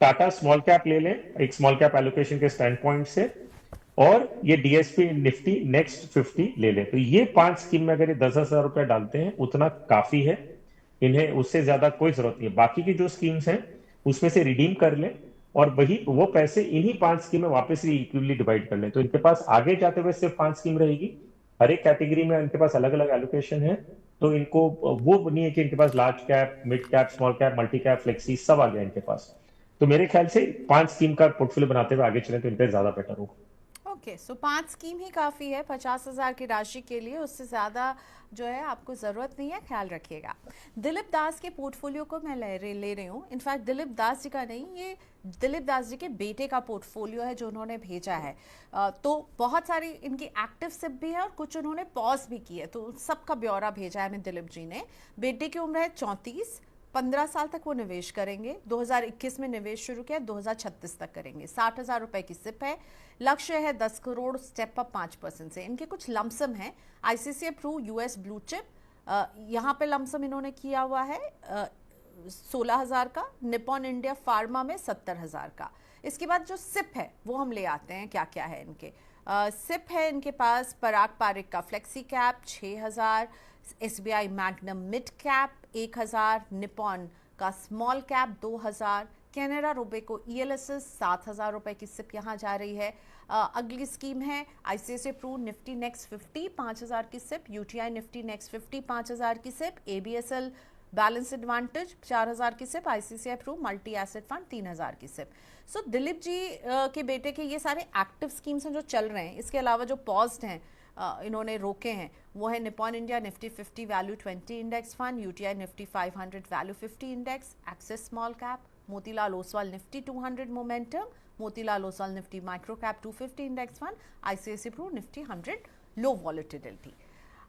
टाटा स्मॉल कैप ले लें, एक स्मॉल कैप एलोकेशन के स्टैंड पॉइंट से। और ये डीएसपी निफ्टी नेक्स्ट 50 ले लें। तो ये 5 स्कीम में अगर ये 10,000 रुपए डालते हैं उतना काफी है। इन्हें उससे ज्यादा कोई जरूरत नहीं है। बाकी की जो स्कीम्स हैं उसमें से रिडीम कर लें और वही वो पैसे इन्हीं 5 स्कीम में वापस इक्वली डिवाइड कर लें। तो इनके पास आगे जाते हुए सिर्फ 5 स्कीम रहेगी। हर एक कैटेगरी में इनके पास अलग अलग एलोकेशन है। तो इनको वो नहीं है कि इनके पास large cap, mid cap, small cap, multi cap, flexi सब आ गया इनके पास। तो मेरे ख्याल से 5 स्कीम का पोर्टफोलियो बनाते हुए आगे चले तो इनके ज्यादा बेटर होगा। ओके, सो 5 स्कीम ही काफ़ी है 50,000 की राशि के लिए, उससे ज़्यादा जो है आपको ज़रूरत नहीं है, ख्याल रखिएगा। दिलीप दास के पोर्टफोलियो को मैं ले रही हूँ। इनफैक्ट दिलीप दास जी का नहीं, ये दिलीप दास जी के बेटे का पोर्टफोलियो है जो उन्होंने भेजा है। तो बहुत सारी इनकी एक्टिव सिप भी है और कुछ उन्होंने पॉज भी की है, तो सबका ब्यौरा भेजा है हमें दिलीप जी ने। बेटे की उम्र है 34, 15 साल तक वो निवेश करेंगे। 2021 में निवेश शुरू किया, 2036 तक करेंगे। 60,000 रुपए की सिप है। लक्ष्य है 10 करोड़, स्टेप अप 5% से। इनके कुछ लमसम है। ICCI Pru US blue chip, यहाँ पे लमसम इन्होंने किया हुआ है 16,000 का। निपॉन इंडिया फार्मा में 70,000 का। इसके बाद जो सिप है वो हम ले आते हैं, क्या क्या है इनके। सिप है इनके पास पराग पारिक का flexi cap 6,000, SBI magnum mid cap 1,000, Nippon का small cap 2,000, Canara Robeco ELSS 7,000 रुपए की सिप यहाँ जा रही है। अगली स्कीम है आईसीआईसीआई प्रू निफ्टी नेक्स्ट 50 5,000 की सिप, यूटीआई निफ्टी नेक्स्ट 50 5,000 की सिप, एबीएसएल बैलेंस एडवांटेज 4,000 की SIP, ICICI Pru multi asset fund 3,000 की सिप। सो दिलीप जी के बेटे के ये सारे एक्टिव स्कीम्स हैं जो चल रहे हैं। इसके अलावा जो पॉज्ड हैं, इन्होंने रोके हैं, वो है Nippon India Nifty 50 value 20 index fund, UTI Nifty 500 value 50 index, Axis small cap, Motilal Oswal Nifty 200 momentum, Motilal Oswal Nifty micro cap 250 index fund, ICICI Pru Nifty 100 low volatility.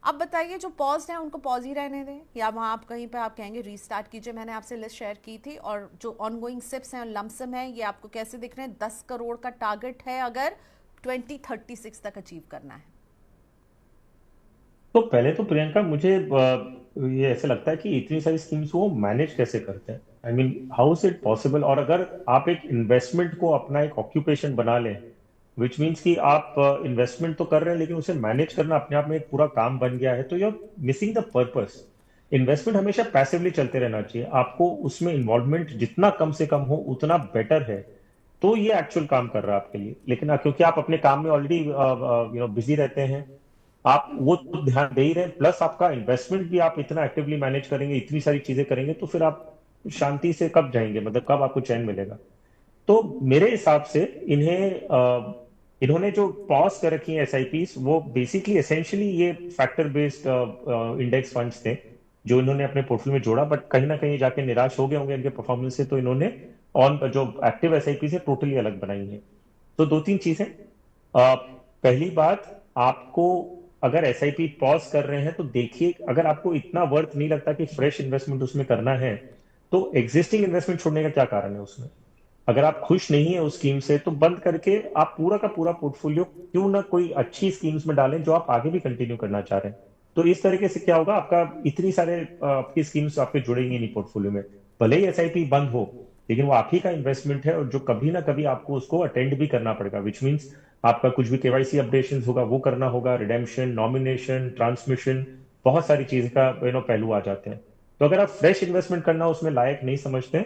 अब बताइए जो पॉज है उनको पॉज ही रहने दें या वहाँ आप कहीं पे आप कहेंगे रीस्टार्ट कीजिए। मैंने आपसे लिस्ट शेयर की थी, और जो ऑनगोइंग सिप्स हैं और लमसम है ये आपको कैसे दिख रहे हैं। 10 करोड़ का टारगेट है अगर 2036 तक अचीव करना है। तो पहले तो प्रियंका मुझे ये ऐसे लगता है कि इतनी सारी स्कीम्स वो मैनेज कैसे करते हैं। I mean how is it possible. और अगर आप एक इन्वेस्टमेंट को अपना एक ऑक्यूपेशन बना लें, विच मीन्स कि आप इन्वेस्टमेंट तो कर रहे हैं लेकिन उसे मैनेज करना अपने आप में एक पूरा काम बन गया है, तो you are missing the purpose. Investment हमेशा पैसिवली चलते रहना चाहिए। आपको उसमें इन्वॉल्वमेंट जितना कम से कम हो उतना बेटर है। तो ये एक्चुअल काम कर रहा है आपके लिए। लेकिन क्योंकि आप अपने काम में ऑलरेडी बिजी रहते हैं, आप वो तो ध्यान दे ही रहे हैं, प्लस आपका इन्वेस्टमेंट भी आप इतना एक्टिवली मैनेज करेंगे, इतनी सारी चीजें करेंगे, तो फिर आप शांति से कब जाएंगे, मतलब कब आपको चैन मिलेगा। तो मेरे हिसाब से इन्होंने जो पॉज कर रखी है एसआईपीस, वो बेसिकली एसेंशियली ये फैक्टर बेस्ड इंडेक्स फंड्स थे जो इन्होंने अपने पोर्टफोलियो में जोड़ा, बट कहीं ना कहीं जाके निराश हो गए होंगे इनके परफॉर्मेंस से, तो इन्होंने ऑन जो एक्टिव एसआईपी है टोटली अलग बनाई है। तो दो तीन चीजें। पहली बात, आपको अगर एसआईपी पॉज कर रहे हैं तो देखिए, अगर आपको इतना वर्थ नहीं लगता कि फ्रेश इन्वेस्टमेंट उसमें करना है, तो एग्जिस्टिंग इन्वेस्टमेंट छोड़ने का क्या कारण है उसमें। अगर आप खुश नहीं है उस स्कीम से तो बंद करके आप पूरा का पूरा पोर्टफोलियो क्यों ना कोई अच्छी स्कीम्स में डालें जो आप आगे भी कंटिन्यू करना चाह रहे हैं। तो इस तरीके से क्या होगा, आपका इतनी सारे आपकी स्कीम्स आपके जुड़ेंगे नहीं पोर्टफोलियो में। भले ही एसआईपी बंद हो, लेकिन वो आप ही का इन्वेस्टमेंट है और जो कभी ना कभी आपको उसको अटेंड भी करना पड़ेगा, विच मीन्स आपका कुछ भी केवाईसी अपडेशन होगा वो करना होगा, रिडेम्पशन, नॉमिनेशन, ट्रांसमिशन, बहुत सारी चीज का पहलू आ जाते हैं। तो अगर आप फ्रेश इन्वेस्टमेंट करना उसमें लायक नहीं समझते,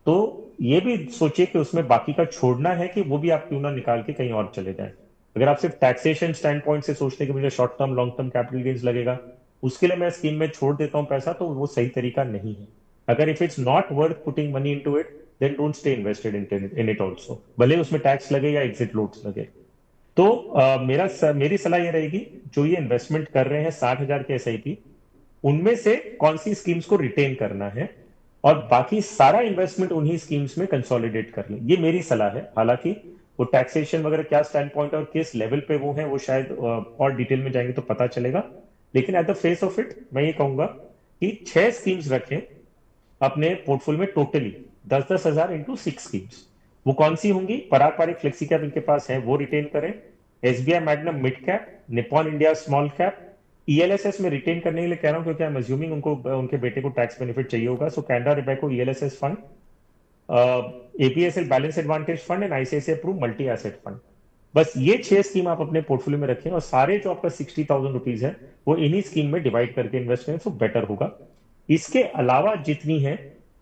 तो ये भी सोचिए कि उसमें बाकी का छोड़ना है कि वो भी आप क्यों ना निकाल के कहीं और चले जाएं। अगर आप सिर्फ टैक्सेशन स्टैंड पॉइंट से सोचते हैं कि मुझे short term long term capital gains लगेगा, उसके लिए मैं स्कीम में छोड़ देता हूं पैसा, तो वो सही तरीका नहीं है। अगर if it's not worth putting money into it, then don't stay invested in it also, भले उसमें टैक्स लगे या एग्जिट लोड्स लगे। तो मेरी सलाह ये रहेगी, जो ये इन्वेस्टमेंट कर रहे हैं 60,000 के एसआईपी, उनमें से कौन सी स्कीम्स को रिटेन करना है और बाकी सारा इन्वेस्टमेंट उन्हीं स्कीम्स में कंसोलिडेट कर लें। ये मेरी सलाह है। हालांकि वो टैक्सेशन वगैरह क्या स्टैंड पॉइंट और किस लेवल पे वो है, वो शायद और डिटेल में जाएंगे तो पता चलेगा। लेकिन at the face of it मैं ये कहूंगा कि 6 स्कीम्स रखें अपने पोर्टफोलियो में, टोटली 10,000 इंटू 6 स्कीम्स। वो कौन सी होंगी? पराग पारिक फ्लेक्सी कैप इनके पास है, वो रिटेन करें। SBI magnum mid cap, Nippon India small cap, ELSS में रिटेन करने के लिए कह रहा हूं क्योंकि आई एम अज्यूमिंग उनको उनके बेटे को टैक्स बेनिफिट चाहिए होगा। So Canara Robeco ELSS fund, APSL balance advantage fund and ICICI Pru multi asset fund. बस ये 6 स्कीम आप अपने पोर्टफोलियो में रखें और सारे जो आपका 60,000 रुपीज है वो इन्हीं स्कीम में डिवाइड करके इन्वेस्ट करें, तो बेटर होगा। इसके अलावा जितनी है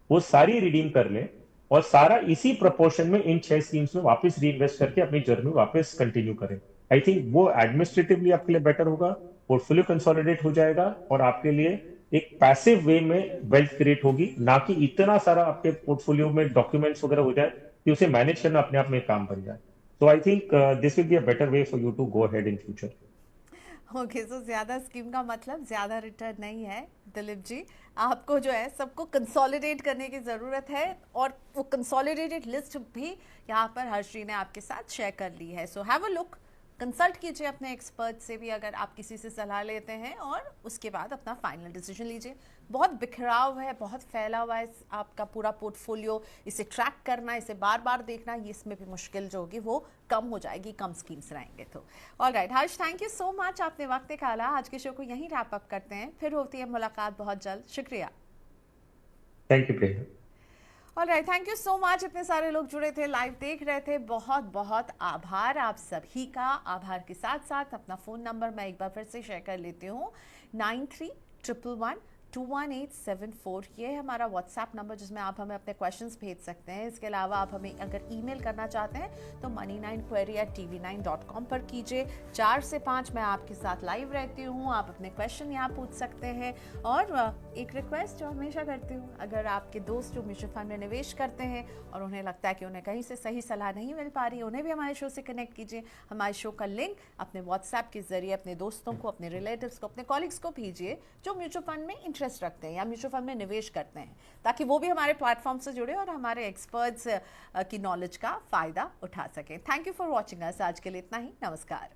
वो सारी रिडीम कर लें और सारा इसी प्रोपोर्शन में इन 6 स्कीम्स में वापस री इन्वेस्ट करके अपनी जर्नी वापस कंटिन्यू करें। आई थिंक वो एडमिनिस्ट्रेटिवली आपके लिए बेटर होगा, पोर्टफोलियो कंसोलिडेट हो जाएगा और आपके लिए एक पैसिव वे में वेल्थ क्रिएट होगी, ना कि इतना सारा आपके पोर्टफोलियो में डॉक्यूमेंट्स वगैरह हो जाए कि उसे मैनेज करना अपने आप में काम बन जाए। तो I think this will be a better way for you to go ahead in future. Okay, so ज्यादा स्कीम का मतलब ज्यादा रिटर्न नहीं है दिलीप जी। आपको जो है सबको कंसोलिडेट करने की ज़रूरत है और वो कंसोलिडेटेड लिस्ट भी यहाँ पर हर्षी ने आपके साथ शेयर कर ली है। So have a look, consult कीजिए अपने एक्सपर्ट से भी अगर आप किसी से सलाह लेते हैं और उसके बाद अपना फाइनल डिसीजन लीजिए। बहुत बिखराव है, बहुत फैला हुआ है आपका पूरा पोर्टफोलियो, इसे ट्रैक करना, इसे बार बार देखना, ये इसमें भी मुश्किल जो होगी वो कम हो जाएगी, कम स्कीम्स रहेंगे तो। Alright Harsh, thank you so much, आपने वक्त निकाला। आज के शो को यहीं रैप अप करते हैं, फिर होती है मुलाकात बहुत जल्द। शुक्रिया। Thank you Priya. Alright, thank you so much. इतने सारे लोग जुड़े थे, लाइव देख रहे थे, बहुत बहुत आभार आप सभी का। आभार के साथ साथ अपना फ़ोन नंबर मैं एक बार फिर से शेयर कर लेती हूँ, 9311218774। ये है हमारा व्हाट्सएप नंबर जिसमें आप हमें अपने क्वेश्चंस भेज सकते हैं। इसके अलावा आप हमें अगर ईमेल करना चाहते हैं तो money9query@tv9.com पर कीजिए। 4 से 5 मैं आपके साथ लाइव रहती हूँ, आप अपने क्वेश्चन यहाँ पूछ सकते हैं। और एक रिक्वेस्ट जो हमेशा करती हूँ, अगर आपके दोस्त जो म्यूचुअल फंड में निवेश करते हैं और उन्हें लगता है कि उन्हें कहीं से सही सलाह नहीं मिल पा रही, उन्हें भी हमारे शो से कनेक्ट कीजिए। हमारे शो का लिंक अपने व्हाट्सएप के जरिए अपने दोस्तों को, अपने रिलेटिव्स को, अपने कॉलीग्स को भेजिए जो म्यूचुअल फंड में इंटरेस्ट रखते हैं या म्यूचुअल फंड में निवेश करते हैं, ताकि वो भी हमारे प्लेटफॉर्म से जुड़े और हमारे एक्सपर्ट्स की नॉलेज का फायदा उठा सकें। Thank you for watching us. आज के लिए इतना ही, नमस्कार।